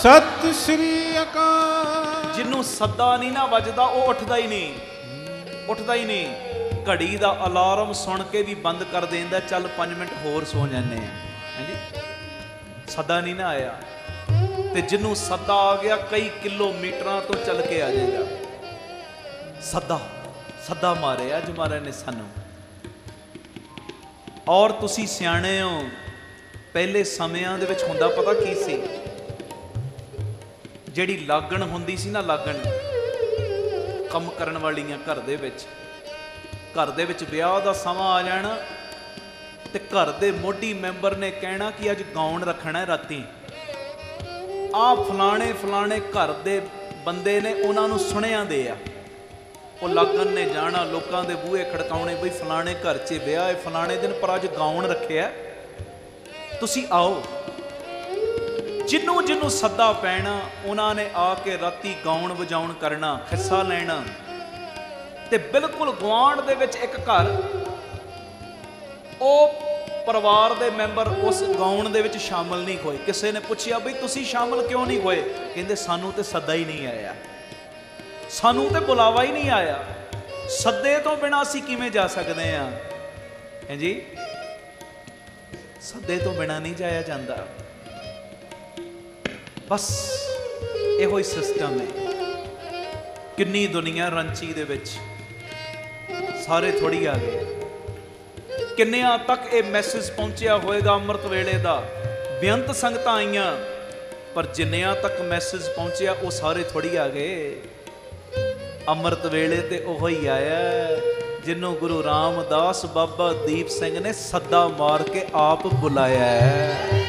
ਸਤਿ ਸ੍ਰੀ ਅਕਾਲ। ਜਿਹਨੂੰ ਸੱਦਾ ਨਹੀਂ ਨਾ ਵੱਜਦਾ ਉਹ ਉੱਠਦਾ ਹੀ ਨਹੀਂ, ਉੱਠਦਾ ਹੀ ਨਹੀਂ। ਘੜੀ ਦਾ ਅਲਾਰਮ ਸੁਣ ਕੇ ਵੀ ਬੰਦ ਕਰ ਦਿੰਦਾ, ਚੱਲ 5 ਮਿੰਟ ਹੋਰ ਸੋ ਜਾਂਦੇ ਆ। ਹਾਂਜੀ, ਸੱਦਾ ਨਹੀਂ ਨਾ ਆਇਆ। ਤੇ ਜਿਹਨੂੰ ਸੱਦਾ ਆ ਗਿਆ ਕਈ ਕਿਲੋਮੀਟਰਾਂ ਤੋਂ ਚੱਲ ਕੇ ਆ ਜਾਏਗਾ। ਸੱਦਾ ਮਾਰਿਆ ਅੱਜ ਮਹਾਰਾਜ ਨੇ ਸਾਨੂੰ। ਔਰ ਤੁਸੀਂ ਸਿਆਣੇ ਹੋ, ਪਹਿਲੇ ਸਮਿਆਂ ਦੇ ਵਿੱਚ ਹੁੰਦਾ ਪਤਾ ਕੀ ਸੀ? ਜਿਹੜੀ ਲਾਗਣ ਹੁੰਦੀ ਸੀ ਨਾ, ਲਾਗਣ ਕੰਮ ਕਰਨ ਵਾਲੀਆਂ ਘਰ ਦੇ ਵਿੱਚ ਵਿਆਹ ਦਾ ਸਮਾਂ ਆ ਜਾਣਾ ਤੇ ਘਰ ਦੇ ਮੋਢੀ ਮੈਂਬਰ ਨੇ ਕਹਿਣਾ ਕਿ ਅੱਜ ਗਾਉਣ ਰੱਖਣਾ ਰਾਤੀ, ਆ ਫਲਾਣੇ ਘਰ ਦੇ ਬੰਦੇ ਨੇ, ਉਹਨਾਂ ਨੂੰ ਸੁਣਿਆ ਦੇ ਆ। ਉਹ ਲਾਗਣ ਨੇ ਜਾਣਾ, ਲੋਕਾਂ ਦੇ ਬੂਹੇ ਖੜਕਾਉਣੇ, ਬਈ ਫਲਾਣੇ ਘਰ 'ਚ ਵਿਆਹ ਹੈ ਫਲਾਣੇ ਦਿਨ, ਪਰ ਅੱਜ ਗਾਉਣ ਰੱਖਿਆ, ਤੁਸੀਂ ਆਓ। ਜਿਹਨੂੰ ਸੱਦਾ ਪੈਣਾ ਉਹਨਾਂ ਨੇ ਆ ਕੇ ਰਾਤੀ ਗਾਉਣ ਵਜਾਉਣ ਕਰਨਾ, ਹਿੱਸਾ ਲੈਣਾ। ਤੇ ਬਿਲਕੁਲ ਗੁਆਂਢ ਦੇ ਵਿੱਚ ਇੱਕ ਘਰ, ਉਹ ਪਰਿਵਾਰ ਦੇ ਮੈਂਬਰ ਉਸ ਗਾਉਣ ਦੇ ਵਿੱਚ ਸ਼ਾਮਲ ਨਹੀਂ ਹੋਏ। ਕਿਸੇ ਨੇ ਪੁੱਛਿਆ ਬਈ ਤੁਸੀਂ ਸ਼ਾਮਲ ਕਿਉਂ ਨਹੀਂ ਹੋਏ? ਕਹਿੰਦੇ ਸਾਨੂੰ ਤੇ ਸੱਦਾ ਹੀ ਨਹੀਂ ਆਇਆ, ਸਾਨੂੰ ਤੇ ਬੁਲਾਵਾ ਹੀ ਨਹੀਂ ਆਇਆ। ਸੱਦੇ ਤੋਂ ਬਿਨਾਂ ਅਸੀਂ ਕਿਵੇਂ ਜਾ ਸਕਦੇ ਹਾਂ? ਹਾਂਜੀ, ਸੱਦੇ ਤੋਂ ਬਿਨਾਂ ਨਹੀਂ ਜਾਇਆ ਜਾਂਦਾ। ਬਸ ਇਹੋ ਹੀ ਸਿਸਟਮ ਹੈ। ਕਿੰਨੀ ਦੁਨੀਆ ਰੰਚੀ ਦੇ ਵਿੱਚ, ਸਾਰੇ ਥੋੜੀ ਆ ਗਏ। ਕਿੰਨਿਆਂ ਤੱਕ ਇਹ ਮੈਸੇਜ ਪਹੁੰਚਿਆ ਹੋਏਗਾ ਅੰਮ੍ਰਿਤ ਵੇਲੇ ਦਾ? ਬੇਅੰਤ ਸੰਗਤਾਂ ਆਈਆਂ, ਪਰ ਜਿੰਨਿਆਂ ਤੱਕ ਮੈਸੇਜ ਪਹੁੰਚਿਆ ਉਹ ਸਾਰੇ ਥੋੜੀ ਆ ਗਏ। ਅੰਮ੍ਰਿਤ ਵੇਲੇ ਤੇ ਉਹ ਹੀ ਆਇਆ ਜਿਹਨੂੰ ਗੁਰੂ ਰਾਮਦਾਸ ਬਾਬਾ ਦੀਪ ਸਿੰਘ ਨੇ ਸੱਦਾ ਮਾਰ ਕੇ ਆਪ ਬੁਲਾਇਆ ਹੈ।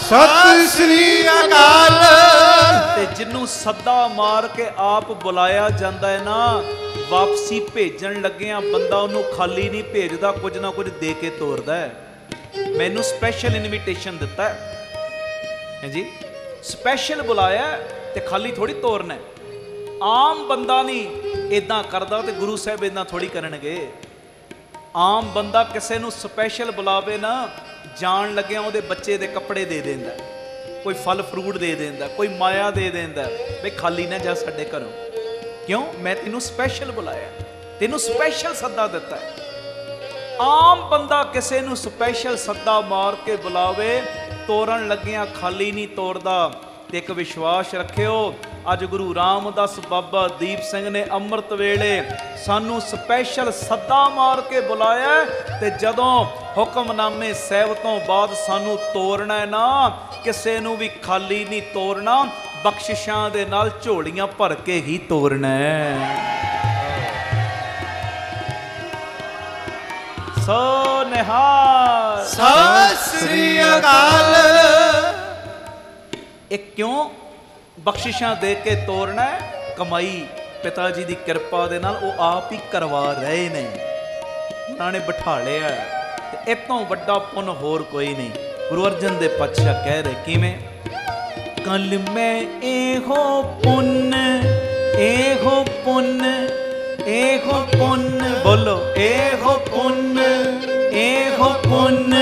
ਸਤਿ ਸ੍ਰੀ ਅਕਾਲ। ਤੇ ਜਿਹਨੂੰ ਸੱਦਾ ਮਾਰ ਕੇ ਆਪ ਬੁਲਾਇਆ ਜਾਂਦਾ ਹੈ ਨਾ, ਵਾਪਸੀ ਭੇਜਣ ਲੱਗਿਆਂ ਬੰਦਾ ਉਹਨੂੰ ਖਾਲੀ ਨਹੀਂ ਭੇਜਦਾ, ਕੁਝ ਨਾ ਕੁਝ ਦੇ ਕੇ ਤੋਰਦਾ ਹੈ। ਮੈਨੂੰ ਸਪੈਸ਼ਲ ਇਨਵੀਟੇਸ਼ਨ ਦਿੱਤਾ ਹੈ ਜੀ, ਸਪੈਸ਼ਲ ਬੁਲਾਇਆ ਤੇ ਖਾਲੀ ਥੋੜੀ ਤੋਰਨਾ। ਆਮ ਬੰਦਾ ਨਹੀਂ ਇਦਾਂ ਕਰਦਾ ਤੇ ਗੁਰੂ ਸਾਹਿਬ ਇਦਾਂ ਥੋੜੀ ਕਰਨਗੇ। ਆਮ ਬੰਦਾ ਕਿਸੇ ਨੂੰ ਸਪੈਸ਼ਲ ਬੁਲਾਵੇ ਨਾ, ਜਾਣ ਲੱਗਿਆ ਉਹਦੇ ਬੱਚੇ ਦੇ ਕੱਪੜੇ ਦੇ ਦਿੰਦਾ, ਕੋਈ ਫਲ ਫਰੂਟ ਦੇ ਦਿੰਦਾ, ਕੋਈ ਮਾਇਆ ਦੇ ਦਿੰਦਾ, ਬਈ ਖਾਲੀ ਨਾ ਜਾ ਸਾਡੇ ਘਰੋਂ। ਕਿਉਂ? ਮੈਂ ਤੈਨੂੰ ਸਪੈਸ਼ਲ ਬੁਲਾਇਆ, ਤੈਨੂੰ ਸਪੈਸ਼ਲ ਸੱਦਾ ਦਿੱਤਾ। ਆਮ ਬੰਦਾ ਕਿਸੇ ਨੂੰ ਸਪੈਸ਼ਲ ਸੱਦਾ ਮਾਰ ਕੇ ਬੁਲਾਵੇ, ਤੋਰਨ ਲੱਗਿਆਂ ਖਾਲੀ ਨਹੀਂ ਤੋਰਦਾ। ਤੇ ਇੱਕ ਵਿਸ਼ਵਾਸ ਰੱਖਿਓ, ਅੱਜ ਗੁਰੂ ਰਾਮਦਾਸ ਬਾਬਾ ਦੀਪ ਸਿੰਘ ਨੇ ਅੰਮ੍ਰਿਤ ਵੇਲੇ ਸਾਨੂੰ ਸਪੈਸ਼ਲ ਸੱਦਾ ਮਾਰ ਕੇ ਬੁਲਾਇਆ। ਤੇ ਜਦੋਂ ਹੁਕਮਨਾਮੇ ਸਾਹਿਬ ਤੋਂ ਬਾਅਦ ਸਾਨੂੰ ਤੋਰਨਾ ਹੈ ਨਾ, ਕਿਸੇ ਨੂੰ ਵੀ ਖਾਲੀ ਨਹੀਂ ਤੋਰਨਾ, ਬਖਸ਼ਿਸ਼ਾਂ ਦੇ ਨਾਲ ਝੋਲੀਆਂ ਭਰ ਕੇ ਹੀ ਤੋਰਨਾ ਹੈ। ਸੋ ਨਿਹਾਲ, ਸਤਿ ਸ੍ਰੀ ਅਕਾਲ। ਇਹ ਕਿਉਂ ਬਖਸ਼ਿਸ਼ਾਂ ਦੇ ਕੇ ਤੋਰਨਾ ਹੈ? ਕਮਾਈ ਪਿਤਾ ਜੀ ਦੀ ਕਿਰਪਾ ਦੇ ਨਾਲ ਉਹ ਆਪ ਹੀ ਕਰਵਾ ਰਹੇ ਨੇ, ਉਹਨਾਂ ਨੇ ਬਿਠਾ ਲਿਆ। ਤੇ ਇਹ ਤੋਂ ਵੱਡਾ ਪੁੰਨ ਹੋਰ ਕੋਈ ਨਹੀਂ। ਗੁਰੂ ਅਰਜਨ ਦੇਵ ਪਾਤਸ਼ਾਹ ਕਹਿ ਰਹੇ, ਕਿਵੇਂ? ਕਲ ਮੈਂ ਇਹੋ ਪੁੰਨ, ਇਹੋ ਪੁੰਨ, ਇਹੋ ਪੁੰਨ, ਬੋਲੋ ਇਹੋ ਪੁੰਨ, ਇਹੋ ਪੁੰਨ।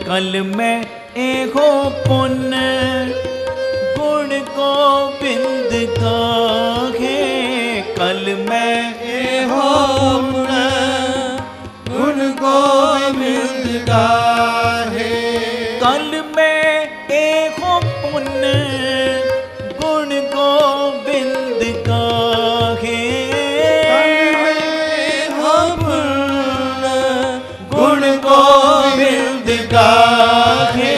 ਕਲ ਮੈਂ ਇਹੋ ਪੁੰਨ, ਗੁਣ ਗੋਬਿੰਦ ਗਾਹੇ। ਕਲ ਮੈਂ ਇਹੋ ਪੁੰਨ, ਗੁਣ ਗੋਬਿੰਦ ਗਾਹੇ। ਕਲ ਮੈਂ ਇਹੋ ਪੁੰਨ, ਗੁਣ ਗੋਬਿੰਦ ਗਾਹੇ। ਗੁਣ ਗੋਬਿੰਦ ਗਾਹੇ।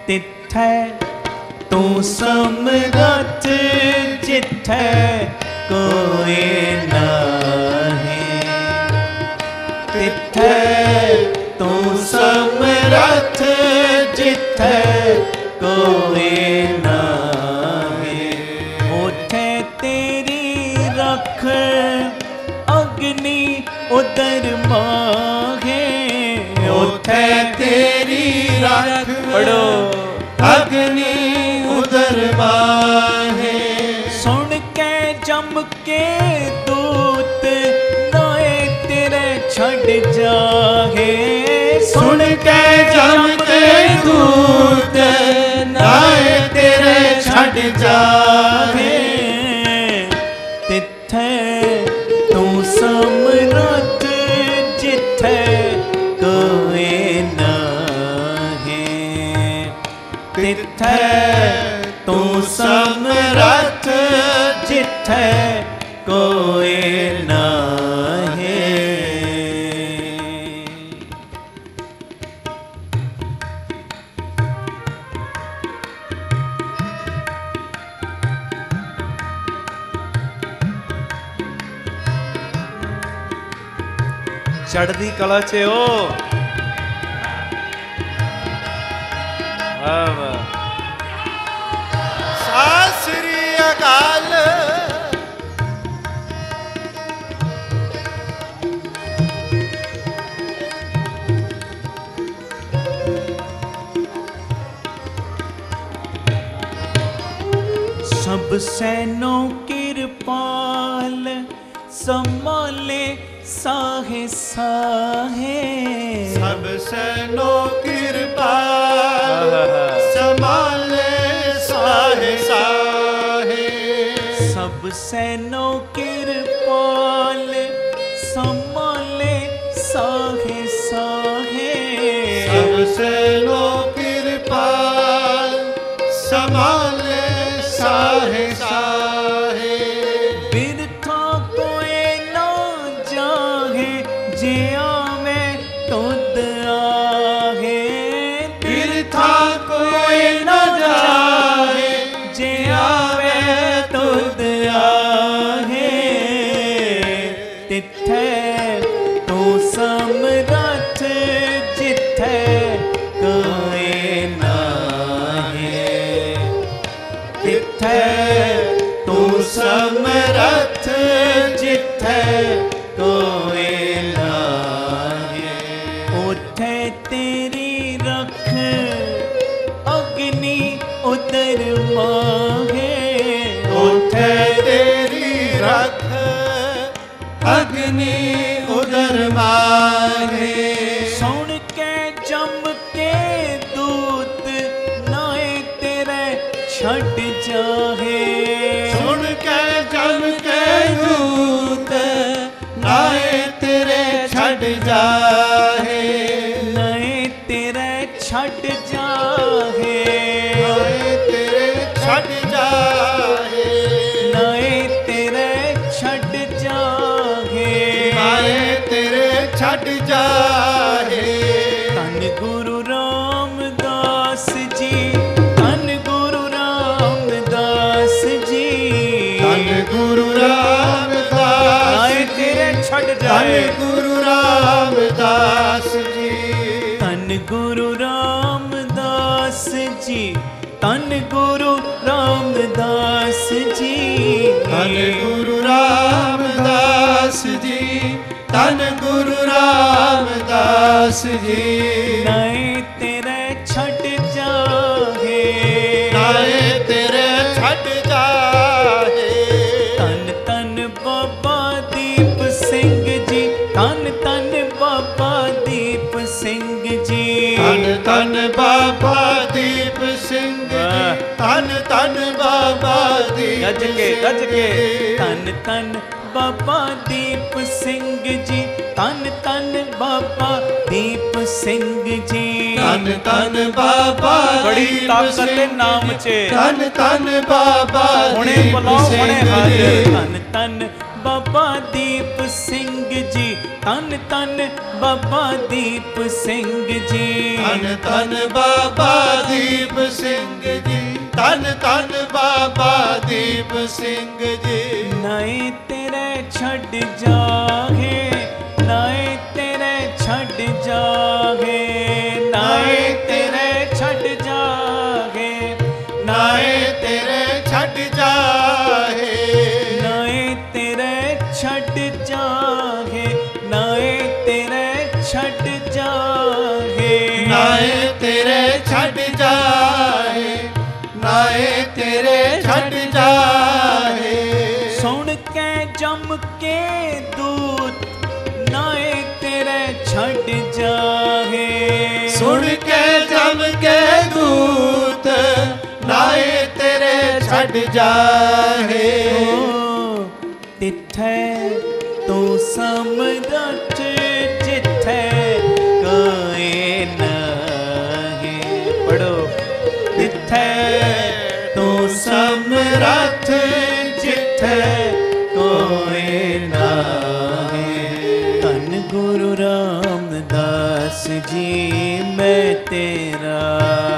ਤਿੱਥੈ ਤੂੰ ਸਮਰੱਥ, ਜਿੱਥੈ ਕੋਈ ਨਾਹੀਂ। ਤਿੱਥੈ ਤੂੰ ਸਮਰੱਥ, ਜਿੱਥੈ ਕੋਈ ਨਾਹੀਂ। ਉਥੇ ਤੇਰੀ ਰੱਖ, ਅਗਨੀ ਉਦਰ ਮਾਹੇ। ਉਥੇ ਤੇਰੀ ਰੱਖ, ਪੜੋ, ਅਗਨੀ ਉਦਰ ਮਾਹੇ। ਸੁਣ ਕੇ ਜੰਮ ਕੇ ਦੂਤ, ਨਾਏ ਤੇਰੇ ਛੱਡ ਜਾਹੇ। ਸੁਣ ਕੇ दूत नाए तेरे छड़ जाहे। तिथे तू समरथ जिथे कोई नाहे। तिथे तू समरथ जिथे कोई नाहे। चढ़दी कला च ओ सत श्री अकाल। सब सैनो किरपाल संभाले साहे साहे। सब सैनो कृपाल संभाले साहे साहे। सब सैनो किरपाल संभाले साहे साहे। सब सैनो कृपाल संभाले साहे साहे। बिरथा कोई ना जाहे जे आवे तुद आहे। बिरथा कोई न जाहे जे आवे तुद आहे। तिथे तू समरथ जिथे कोई नाहे। तिथे तू समरथ जिथे कोई नाहे। उठे तेरी रख अग्नि उदर माहे। उठे तेरी रख अग्नि उदर माहे। सुन के जम के दूत नाए तेरे छड़ जाहे। सुन के जम के दूत नाए तेरे छड़ जाहे। नाए तेरे छड़ जाहे। नाए तेरे छड़ जाहे। नाए तेरे छड़ जाहे। नाए तेरे छड़ जाहे। धन गुरु रामदास जी। धन गुरु रामदास जी। धन गुरु रामदास नाए तेरे छड़ धन जाए। गुरु रामदास जी। धन गुरु रामदास जी। धन गुरु रामदास जी। धन गुरु रामदास जी। धन गुरु रामदास जी। नाए तेरे छड़ जाहे। नाए तेरे छड़ जाहे। तन तन बाबा दीप सिंह जी। तन तन बाबा दीप सिंह जी। धन धन बाबा दीप सिंह जी। धन धन बाबा दीप गज के गज के। तन तन बाबा दीप सिंह जी। तन तन बाबा दीप सिंह जी। धन धन बाबा बड़ी दीप ताकत सिंह है नाम जी। चे। धन धन बाबा हुणे दीप बुलाओ हुणे सिंह हाजिर। जी। तन तन बाबा दीप सिंह जी। तन तन बाबा दीप सिंह जी। धन धन बाबा दीप सिंह जी। धन धन बाबा दीप सिंह जी। नाए तेरे छड़ जागे। नाए तेरे छड़ जागे। नाए तेरे छड़ जागे। नाए तेरे छड़ जाहे। नाए तेरे छड़ जागे। नाए तेरे छड़ जागे। नाए तेरे छड़ जाहे। नाए तेरे छड़ जाहे। सुन के जम के दूत नाए तेरे छड़ जाहे। सुन के जम के दूत नाए तेरे छड़ जाहे। तिथे तू समरथ जिथे कोई नाहे। पढ़ो। तिथे तू समरथ जिथे कोई नाहे। धन गुरु रामदास जी मैं तेरा।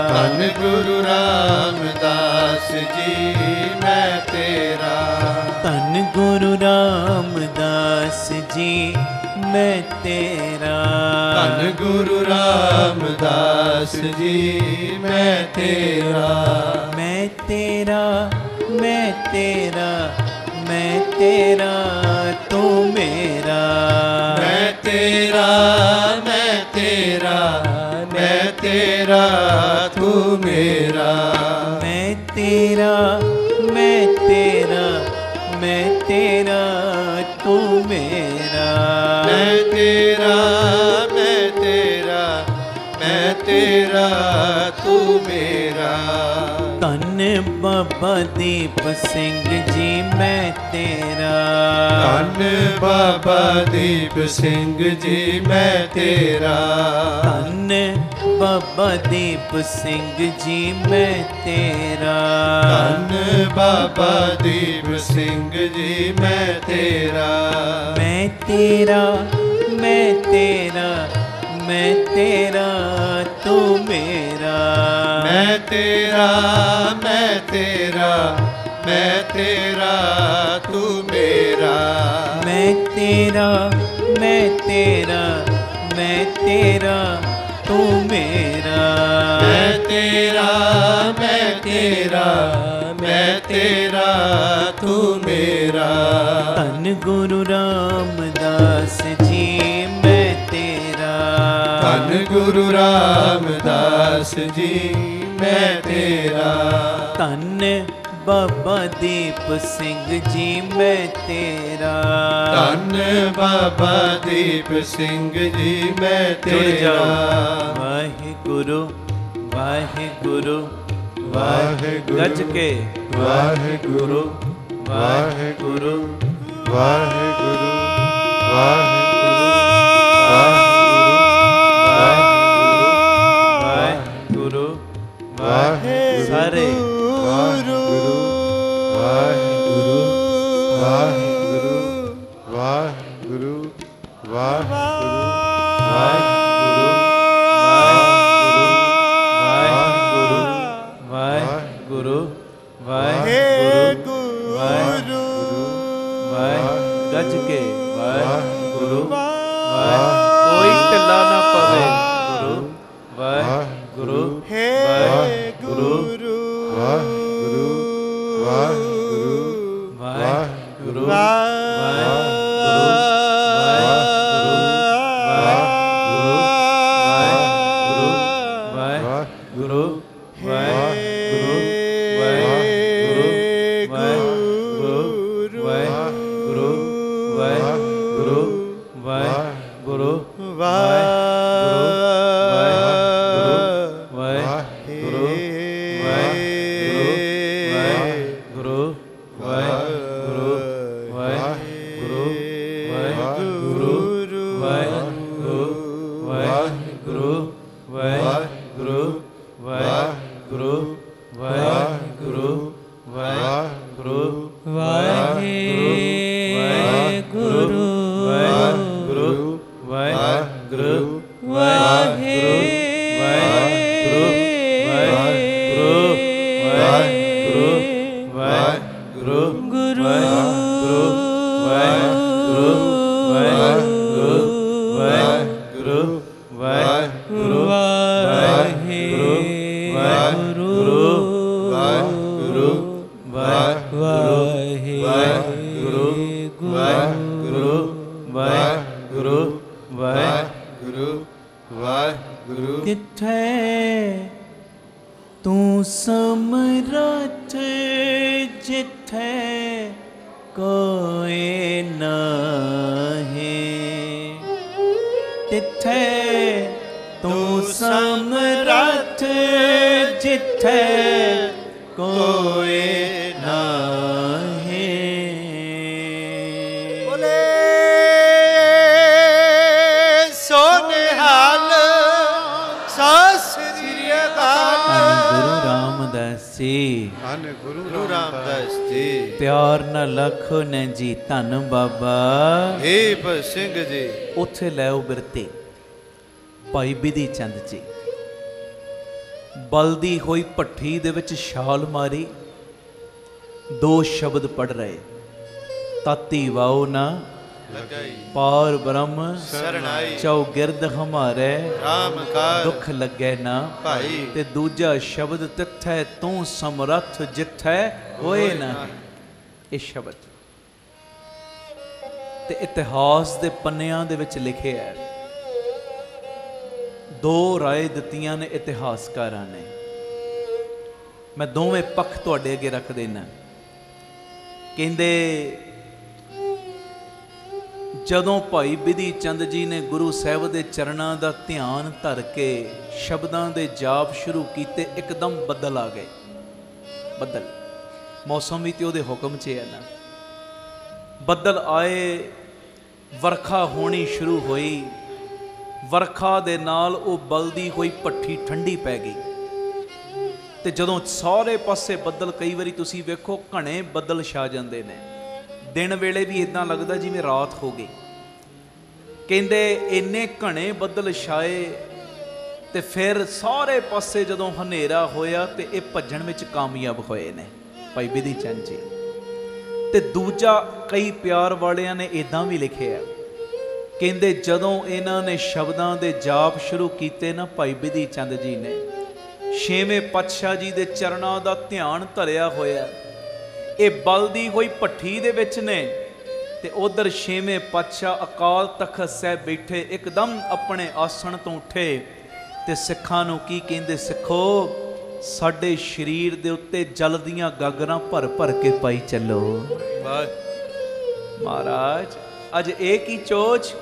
धन गुरु रामदास जी मैं तेरा। धन गुरु रामदास जी मैं तेरा। धन गुरु रामदास जी मैं तेरा। मैं तेरा मैं तेरा मैं तेरा तू मेरा। मैं तेरा मैं तेरा मैं तेरा तू मेरा। मैं तेरा मैं तेरा मैं तेरा तू मेरा। मैं तेरा मैं तेरा मैं तेरा तू मेरा। धन बाबा दीप सिंह जी मैं तेरा। धन बाबा दीप सिंह जी मैं तेरा। धन बाबा दीप सिंह जी मैं तेरा। धन बाबा दीप सिंह जी मैं तेरा। मैं तेरा मैं तेरा मैं तेरा तू मेरा। मैं तेरा मैं तेरा मैं तेरा तू मेरा। मैं तेरा मैं तेरा मैं तेरा तू मेरा। मैं तेरा मैं तेरा मैं तेरा तू मेरा। धन गुरु रामदास जी मैं तेरा। धन गुरु रामदास जी मैं तेरा। धन बाबा दीप सिंह जी मैं तेरा। धन बाबा दीप सिंह जी मैं जुड़ तेरा। जाओ। वाहिगुरु वाहिगुरु वाहिगुरु गज के वाहिगुरु वाहिगुरु वाहिगुरु वाहिगुरु वाहिगुरु सारे वाहिगुरु वाहिगुरु वाहिगुरु वाहिगुरु वाहिगुरु वाहिगुरु वाहिगुरु वाहिगुरु गज के वाहिगुरु कोई ढिला ना पवे गुरु वाहिगुरु वाहिगुरु वाहिगुरु वाहिगुरु वाहिगुरु वाहिगुरु तिथे ਸਮਰੱਥ ਜਿੱਥੈ ਕੋਏ ਨਾਹੀਂ। ਬੋਲੇ ਸੋ ਨਿਹਾਲ ਸਤਿ ਸ੍ਰੀ ਅਕਾਲ। ਗੁਰੂ ਰਾਮਦਾਸ ਜੀ, ਧੰਨ ਗੁਰੂ ਰਾਮਦਾਸ ਜੀ। ਪਿਆਰ ਨਾ ਲਖੋ ਨੇ ਜੀ, ਧੰਨ ਬਾਬਾ ਦੀਪ ਸਿੰਘ ਜੀ। ਉੱਥੇ ਲੈ ਉਹ ਬਿਰਤੇ ਭਾਈ ਬਿਧੀ ਚੰਦ ਜੀ ਬਲਦੀ ਹੋਈ ਭੱਠੀ ਦੇ ਵਿੱਚ ਛਾਲ ਮਾਰੀ, ਦੋ ਸ਼ਬਦ ਪੜ੍ਹ ਰਹੇ, ਤਾਤੀ ਵਾਓ ਨਾ ਲਗਾਈ ਪਾਰ ਬ੍ਰਹਮ ਸਰਣਾਈ, ਚੌਗਿਰਦ ਹਮਾਰੇ ਰਾਮ ਕਾਰ ਦੁੱਖ ਲੱਗੇ ਨਾ ਭਾਈ। ਤੇ ਦੂਜਾ ਸ਼ਬਦ ਤਿੱਥੈ ਤੂੰ ਸਮਰੱਥ ਜਿੱਥੈ ਹੋਏ ਨਾ। ਇਹ ਸ਼ਬਦ ਤੇ ਇਤਿਹਾਸ ਦੇ ਪੰਨਿਆਂ ਦੇ ਵਿੱਚ ਲਿਖਿਆ ਹੈ। ਦੋ ਰਾਏ ਦਿੱਤੀਆਂ ਨੇ ਇਤਿਹਾਸਕਾਰਾਂ ਨੇ, ਮੈਂ ਦੋਵੇਂ ਪੱਖ ਤੁਹਾਡੇ ਅੱਗੇ ਰੱਖ ਦੇਣਾ। ਕਹਿੰਦੇ ਜਦੋਂ ਭਾਈ ਬਿਧੀ ਚੰਦ ਜੀ ਨੇ ਗੁਰੂ ਸਾਹਿਬ ਦੇ ਚਰਨਾਂ ਦਾ ਧਿਆਨ ਧਰ ਕੇ ਸ਼ਬਦਾਂ ਦੇ ਜਾਪ ਸ਼ੁਰੂ ਕੀਤੇ, ਇੱਕਦਮ ਬੱਦਲ ਆ ਗਏ। ਬੱਦਲ, ਮੌਸਮ ਵੀ ਤੇ ਉਹਦੇ ਹੁਕਮ 'ਚ ਹੈ ਨਾ। ਬੱਦਲ ਆਏ, ਵਰਖਾ ਹੋਣੀ ਸ਼ੁਰੂ ਹੋਈ। ਵਰਖਾ ਦੇ ਨਾਲ ਉਹ ਬਲਦੀ ਹੋਈ ਭੱਠੀ ਠੰਡੀ ਪੈ ਗਈ। ਤੇ ਜਦੋਂ ਸਾਰੇ ਪਾਸੇ ਬੱਦਲ, ਕਈ ਵਾਰੀ ਤੁਸੀਂ ਵੇਖੋ ਘਣੇ ਬੱਦਲ ਛਾ ਜਾਂਦੇ ਨੇ, ਦਿਨ ਵੇਲੇ ਵੀ ਇਦਾਂ ਲੱਗਦਾ ਜਿਵੇਂ ਰਾਤ ਹੋ ਗਈ। ਕਹਿੰਦੇ ਇੰਨੇ ਘਣੇ ਬੱਦਲ ਛਾਏ ਤੇ ਫਿਰ ਸਾਰੇ ਪਾਸੇ ਜਦੋਂ ਹਨੇਰਾ ਹੋਇਆ ਤੇ ਇਹ ਭੱਜਣ ਵਿੱਚ ਕਾਮਯਾਬ ਹੋਏ ਨੇ ਭਾਈ ਬਿਧੀ ਚੰਦ ਜੀ। ਤੇ ਦੂਜਾ, ਕਈ ਪਿਆਰ ਵਾਲਿਆਂ ਨੇ ਇਦਾਂ ਵੀ ਲਿਖਿਆ, ਕਹਿੰਦੇ ਜਦੋਂ ਇਹਨਾਂ ਨੇ ਸ਼ਬਦਾਂ ਦੇ ਜਾਪ ਸ਼ੁਰੂ ਕੀਤੇ ਨਾ ਭਾਈ ਬਿਧੀ ਚੰਦ ਜੀ ਨੇ, ਛੇਵੇਂ ਪਾਤਸ਼ਾਹ ਜੀ ਦੇ ਚਰਨਾਂ ਦਾ ਧਿਆਨ ਧਰਿਆ ਹੋਇਆ, ਇਹ ਬਲਦੀ ਹੋਈ ਭੱਠੀ ਦੇ ਵਿੱਚ ਨੇ ਤੇ ਉਧਰ ਛੇਵੇਂ ਪਾਤਸ਼ਾਹ ਅਕਾਲ ਤਖਤ ਸਾਹਿਬ ਬੈਠੇ ਇੱਕਦਮ ਆਪਣੇ ਆਸਣ ਤੋਂ ਉੱਠੇ ਤੇ ਸਿੱਖਾਂ ਨੂੰ ਕੀ ਕਹਿੰਦੇ, ਸਿੱਖੋ ਸਾਡੇ ਸਰੀਰ ਦੇ ਉੱਤੇ ਜਲ ਦੀਆਂ ਗਾਗਰਾਂ ਭਰ ਭਰ ਕੇ ਪਾਈ ਚੱਲੋ। ਮਹਾਰਾਜ ਅੱਜ ਇਹ ਕੀ ਚੋਚ।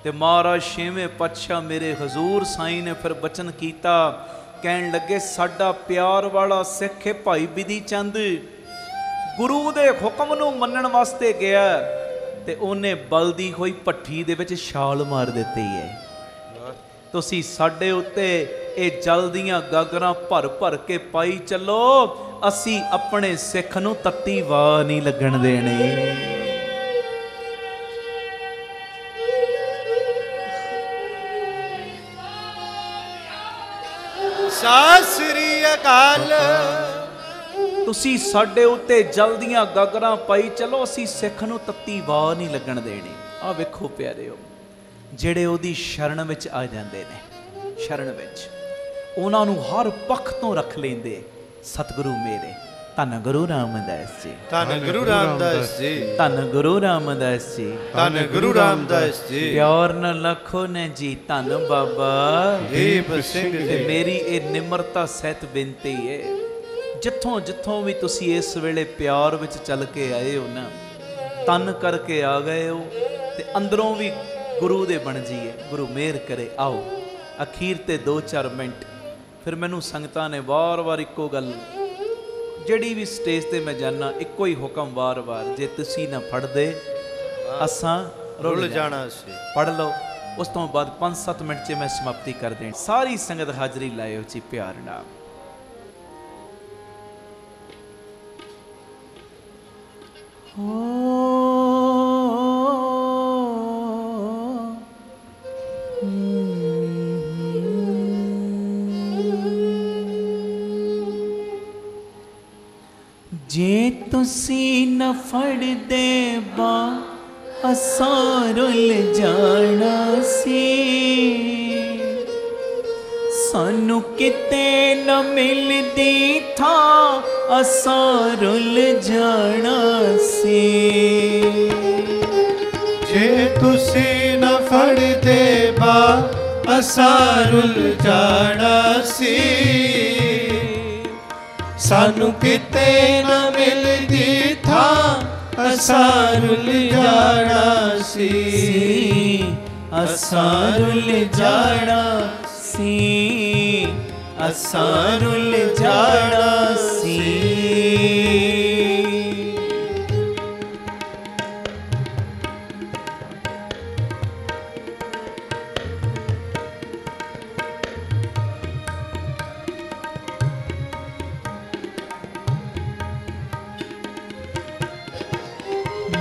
ਤੇ ਮਹਾਰਾਜ ਛੇਵੇਂ ਪਾਤਸ਼ਾਹ ਮੇਰੇ ਹਜ਼ੂਰ ਸਾਈਂ ਨੇ ਫਿਰ ਬਚਨ ਕੀਤਾ, ਕਹਿਣ ਲੱਗੇ ਸਾਡਾ ਪਿਆਰ ਵਾਲਾ ਸਿੱਖ ਹੈ ਭਾਈ ਬਿਧੀ ਚੰਦ, ਗੁਰੂ ਦੇ ਹੁਕਮ ਨੂੰ ਮੰਨਣ ਵਾਸਤੇ ਗਿਆ ਤੇ ਉਹਨੇ ਬਲਦੀ ਹੋਈ ਭੱਠੀ ਦੇ ਵਿੱਚ ਛਾਲ ਮਾਰ ਦਿੱਤੀ ਹੈ। ਤੁਸੀਂ ਸਾਡੇ ਉੱਤੇ ਇਹ ਜਲ ਦੀਆਂ ਗਾਗਰਾਂ ਭਰ ਭਰ ਕੇ ਪਾਈ ਚੱਲੋ, ਅਸੀਂ ਆਪਣੇ ਸਿੱਖ ਨੂੰ ਤੱਤੀ ਵਾਹ ਨਹੀਂ ਲੱਗਣ ਦੇਣੀ। ਸਤਿ ਸ੍ਰੀ ਅਕਾਲ। ਤੁਸੀਂ ਸਾਡੇ ਉੱਤੇ ਜਲ ਦੀਆਂ ਗਾਗਰਾਂ ਪਾਈ ਚਲੋ, ਅਸੀਂ ਸਿੱਖ ਨੂੰ ਤੱਤੀ ਵਾਹ ਨਹੀਂ ਲੱਗਣ ਦੇਣੀ। ਆਹ ਵੇਖੋ ਪਿਆਰਿਓ, ਜਿਹੜੇ ਉਹਦੀ ਸ਼ਰਨ ਵਿੱਚ ਆ ਜਾਂਦੇ ਨੇ, ਸ਼ਰਨ ਵਿੱਚ ਉਹਨਾਂ ਨੂੰ ਹਰ ਪੱਖ ਤੋਂ ਰੱਖ ਲੈਂਦੇ ਸਤਿਗੁਰੂ ਮੇਰੇ। ਧੰਨ ਗੁਰੂ ਰਾਮਦਾਸ ਜੀ, ਧੰਨ ਗੁਰੂ ਰਾਮਦਾਸ ਜੀ, ਧੰਨ ਗੁਰੂ ਰਾਮਦਾਸ ਜੀ, ਧੰਨ ਗੁਰੂ ਰਾਮਦਾਸ ਜੀ। ਪਿਆਰ ਨਾ ਲਖੋ ਨੇ ਜੀ, ਧੰਨ ਬਾਬਾ ਦੀਪ ਸਿੰਘ ਤੇ ਜੀ। ਮੇਰੀ ਇਹ ਨਿਮਰਤਾ ਸਹਿਤ ਬੇਨਤੀ ਹੈ, ਜਿੱਥੋਂ ਜਿੱਥੋਂ ਵੀ ਤੁਸੀਂ ਇਸ ਵੇਲੇ ਪਿਆਰ ਵਿੱਚ ਚੱਲ ਕੇ ਆਏ ਹੋ ਨਾ, ਤਨ ਕਰਕੇ ਆ ਗਏ ਹੋ ਤੇ ਅੰਦਰੋਂ ਵੀ ਗੁਰੂ ਦੇ ਬਣ ਜੀਏ। ਗੁਰੂ ਮਿਹਰ ਕਰੇ। ਆਓ ਅਖੀਰ ਤੇ 2-4 ਮਿੰਟ ਫਿਰ ਮੈਨੂੰ ਸੰਗਤਾਂ ਨੇ ਵਾਰ-ਵਾਰ ਇੱਕੋ ਗੱਲ, ਜਿਹੜੀ ਵੀ ਸਟੇਜ ਤੇ ਮੈਂ ਜਾਣਾ ਇੱਕੋ ਹੀ ਹੁਕਮ ਵਾਰ-ਵਾਰ, ਜੇ ਤੁਸੀਂ ਨਾ ਫੜਦੇ ਅਸਾਂ ਰੁੱਲ ਜਾਣਾ ਸੀ। ਪੜ ਲਓ, ਉਸ ਤੋਂ ਬਾਅਦ 5-7 ਮਿੰਟ 'ਚ ਮੈਂ ਸਮਾਪਤੀ ਕਰ ਦੇਣੀ। ਸਾਰੀ ਸੰਗਤ ਹਾਜ਼ਰੀ ਲਾਇਓ ਜੀ ਪਿਆਰ ਨਾਲ। ਜੇ ਤੁਸੀਂ ਨ ਫੜਦੇ ਬਾ ਅਸਾਂ ਰੁੱਲ ਜਾਣਾ ਸੀ, ਸਾਨੂੰ ਕਿਤੇ ਨ ਮਿਲਦੀ ਥਾਂ ਅਸਾਂ ਰੁੱਲ ਜਾਣਾ ਸੀ। ਜੇ ਤੁਸੀਂ ਨਾ ਫੜਦੇ ਬਾ ਅਸਾਂ ਰੁੱਲ ਜਾਣਾ ਸੀ, ਸਾਨੂੰ ਕਿਤੇ ਨਾ ਮਿਲਦੀ ਥਾਂ ਅਸਾਂ ਰੁੱਲ ਜਾਣਾ ਸੀ। ਅਸਾਂ ਰੁੱਲ ਜਾਣਾ सी असां रुल जाना सी।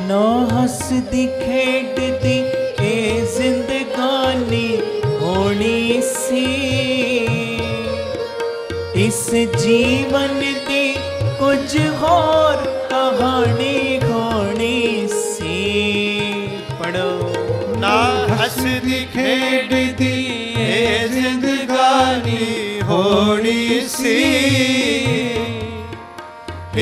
ना हसदी खेडदी ए जिंदगानी होनी सी, इस जीवन दी कुछ होर कहानी होनी सी। पढ़ो। ना हसदी खेडदी ए जिंदगानी होनी सी,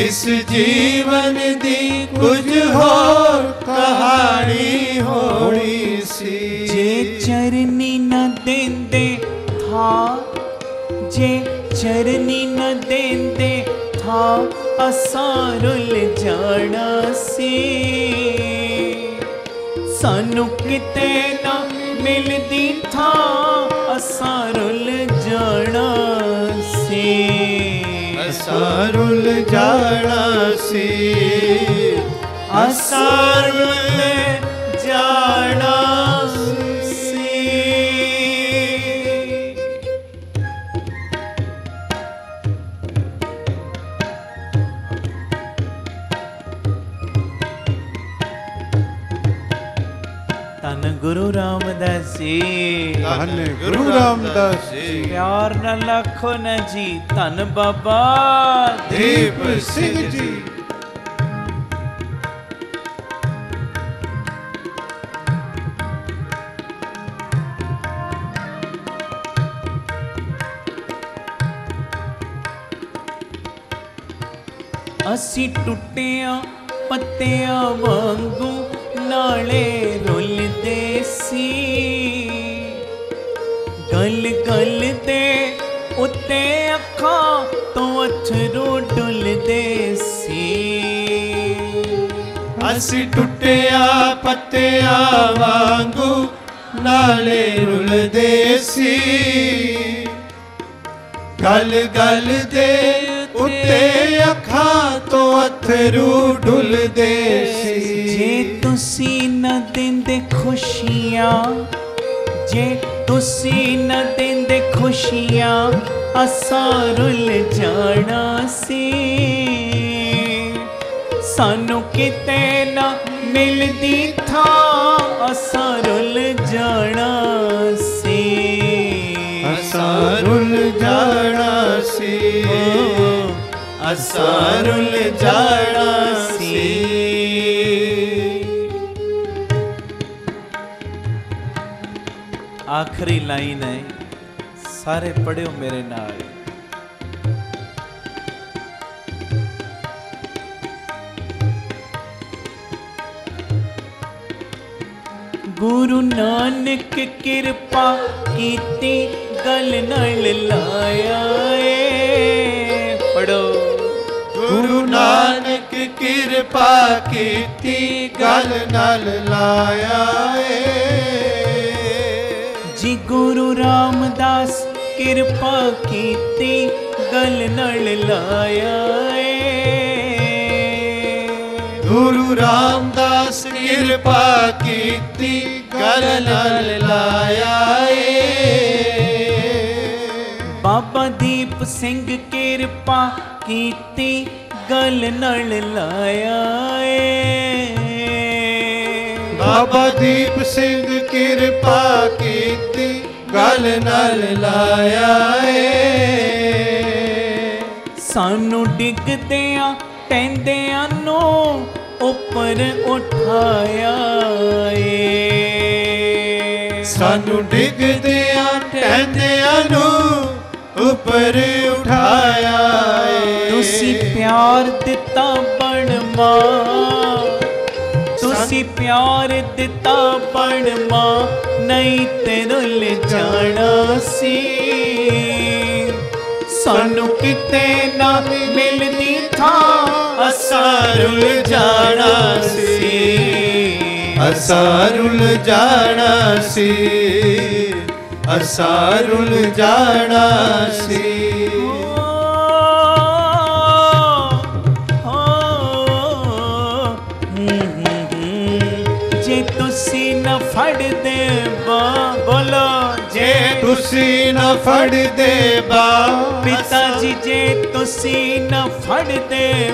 इस जीवन दी कुछ होर कहानी होनी सी। जे चरनी न देंदे था, जे चरनी न देंदे था असां रुल जाना सी। सानू किते ना मिलदी था असां रुल जाना सी। असां रुल जाना सी, असां रुल जाना सी। धन गुरु रामदास जी, धन गुरु रामदास जी। प्यार न लखो न जी, धन बाबा दीप सिंह जी। असी टुटिया पत्तिया वांगू नाले रुलदे सी। गल गल दे उत्ते अखां तो अथरू डुलदे सी। असी टुटिया पत्तिया वांगू नाले रुलदे सी। गल गल दे उत्ते अखां तो अथरू डुलदे सी। जे तुसी न देंदे खुशियां, जे तुसी न देंदे खुशियां असां रुल जाना सी। सानू किते ना मिलदी था असां रुल जाना सी। असां रुल जाना सी, असां रुल जाना सी। आखिरी लाइन है, सारे पढ़ियो मेरे नाल। गुरु नानक कृपा कीती गल नाल लाया ए। पढ़ो। गुरु नानक कृपा कीती गल नाल लाया ए। जी गुरु रामदास कृपा कीती गल नाल लाया ए। गुरु रामदास कृपा कीती गल नाल लाया ए। बाबा दीप सिंह कृपा कीती गल नाल लाया ए। बाबा दीप सिंह कृपा कीती गल नाल लाया ए। सानू डिगदियां टैंदियां नो ऊपर उठाया ए। सानू डिगदियां टैंदियां नो ऊपर उठाया ए। तुसी प्यार दिता बण मां, तुसी प्यार दिता बण मां, नहीं ते रुल जाना सी। सानू किते ना मिलदी था असां रुल जाना सी। असां रुल जाना सी, ਅਸਾਰੁਲ ਜਾਣਾ ਸੀ। ਜੇ ਤੁਸੀਂ ਨਾ ਫੜਦੇ ਬੋਲੋ, ਜੇ ਤੁਸੀਂ ਨਾ ਫੜਦੇ ਬਾ ਪਿਤਾ ਜੀ, ਜੇ ਤੁਸੀਂ ਨਾ ਫੜਦੇ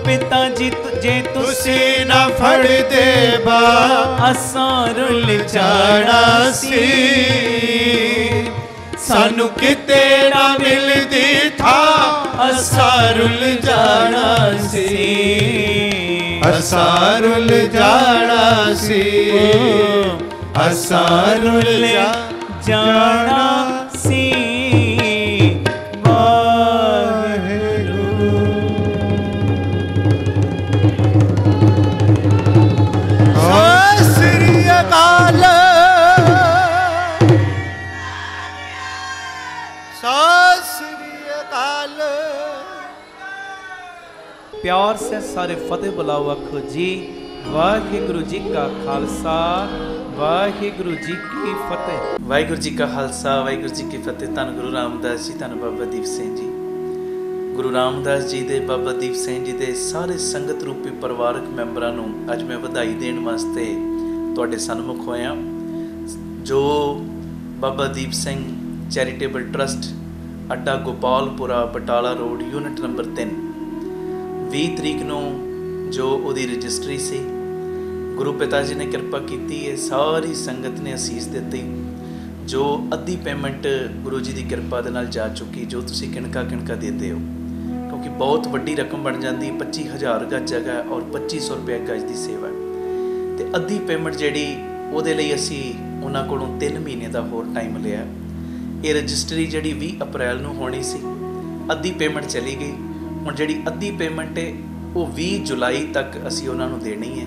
ਪਿਤਾ ਜੀ, ਜੇ ਤੁਸੀਂ ਨਾ ਫੜਦੇ ਬਾ ਅਸਾਂ ਰੁੱਲ ਜਾਣਾ ਸੀ। ਸਾਨੂੰ ਕਿਤੇ ਨਾ ਮਿਲਦੀ ਥਾਂ, ਅਸਾਂ ਰੁੱਲ ਜਾਣਾ ਸੀ। ਅਸਾਂ ਰੁੱਲ ਜਾਣਾ ਸੀ। ਅਸਾਂ ਰੁੱਲ ਜਾਣਾ ਸੀ। ਸਤਿ ਸ੍ਰੀ ਅਕਾਲ, ਸਤਿ ਸ੍ਰੀ ਅਕਾਲ। ਪਿਆਰ ਸੇ ਸਾਰੇ ਫਤਿਹ ਬੁਲਾਓ, ਆਖੋ ਜੀ ਵਾਹਿਗੁਰੂ ਜੀ ਕਾ ਖਾਲਸਾ, ਵਾਹਿਗੁਰੂ ਜੀ ਕੀ ਫਤਿਹ। ਵਾਹਿਗੁਰੂ ਜੀ ਕਾ ਖਾਲਸਾ, ਵਾਹਿਗੁਰੂ ਜੀ ਕੀ ਫਤਿਹ। ਧੰਨ ਗੁਰੂ ਰਾਮਦਾਸ ਜੀ, ਧੰਨ ਬਾਬਾ ਦੀਪ ਸਿੰਘ ਜੀ। ਗੁਰੂ ਰਾਮਦਾਸ ਜੀ ਦੇ, ਬਾਬਾ ਦੀਪ ਸਿੰਘ ਜੀ ਦੇ ਸਾਰੇ ਸੰਗਤ ਰੂਪੀ ਪਰਿਵਾਰਕ ਮੈਂਬਰਾਂ ਨੂੰ ਅੱਜ ਮੈਂ ਵਧਾਈ ਦੇਣ ਵਾਸਤੇ ਤੁਹਾਡੇ ਸਨਮੁਖ ਹੋਇਆ। ਜੋ ਬਾਬਾ ਦੀਪ ਸਿੰਘ ਚੈਰੀਟੇਬਲ ਟਰਸਟ, ਅੱਡਾ ਗੋਪਾਲਪੁਰਾ, ਬਟਾਲਾ ਰੋਡ, ਯੂਨਿਟ ਨੰਬਰ 3, 20 ਤਰੀਕ ਨੂੰ ਜੋ ਉਹਦੀ ਰਜਿਸਟਰੀ ਸੀ, ਗੁਰੂ ਪਿਤਾ ਜੀ ਨੇ ਕਿਰਪਾ ਕੀਤੀ ਹੈ, ਸਾਰੀ ਸੰਗਤ ਨੇ ਅਸੀਸ ਦਿੱਤੀ। ਜੋ ਅੱਧੀ ਪੇਮੈਂਟ ਗੁਰੂ ਜੀ ਦੀ ਕਿਰਪਾ ਦੇ ਨਾਲ ਜਾ ਚੁੱਕੀ, ਜੋ ਤੁਸੀਂ ਕਿਣਕਾ ਕਿਣਕਾ ਦਿੰਦੇ ਹੋ, ਕਿਉਂਕਿ ਬਹੁਤ ਵੱਡੀ ਰਕਮ ਬਣ ਜਾਂਦੀ। 25,000 ਗਜ ਜਗ੍ਹਾ ਔਰ 2500 ਰੁਪਏ ਗਜ ਦੀ ਸੇਵਾ, ਅਤੇ ਅੱਧੀ ਪੇਮੈਂਟ ਜਿਹੜੀ ਉਹਦੇ ਲਈ ਅਸੀਂ ਉਹਨਾਂ ਕੋਲੋਂ 3 ਮਹੀਨੇ ਦਾ ਹੋਰ ਟਾਈਮ ਲਿਆ। ਇਹ ਰਜਿਸਟਰੀ ਜਿਹੜੀ 20 ਅਪ੍ਰੈਲ ਨੂੰ ਹੋਣੀ ਸੀ, ਅੱਧੀ ਪੇਮੈਂਟ ਚਲੀ ਗਈ। ਹੁਣ ਜਿਹੜੀ ਅੱਧੀ ਪੇਮੈਂਟ ਹੈ ਉਹ 20 ਜੁਲਾਈ ਤੱਕ ਅਸੀਂ ਉਹਨਾਂ ਨੂੰ ਦੇਣੀ ਹੈ,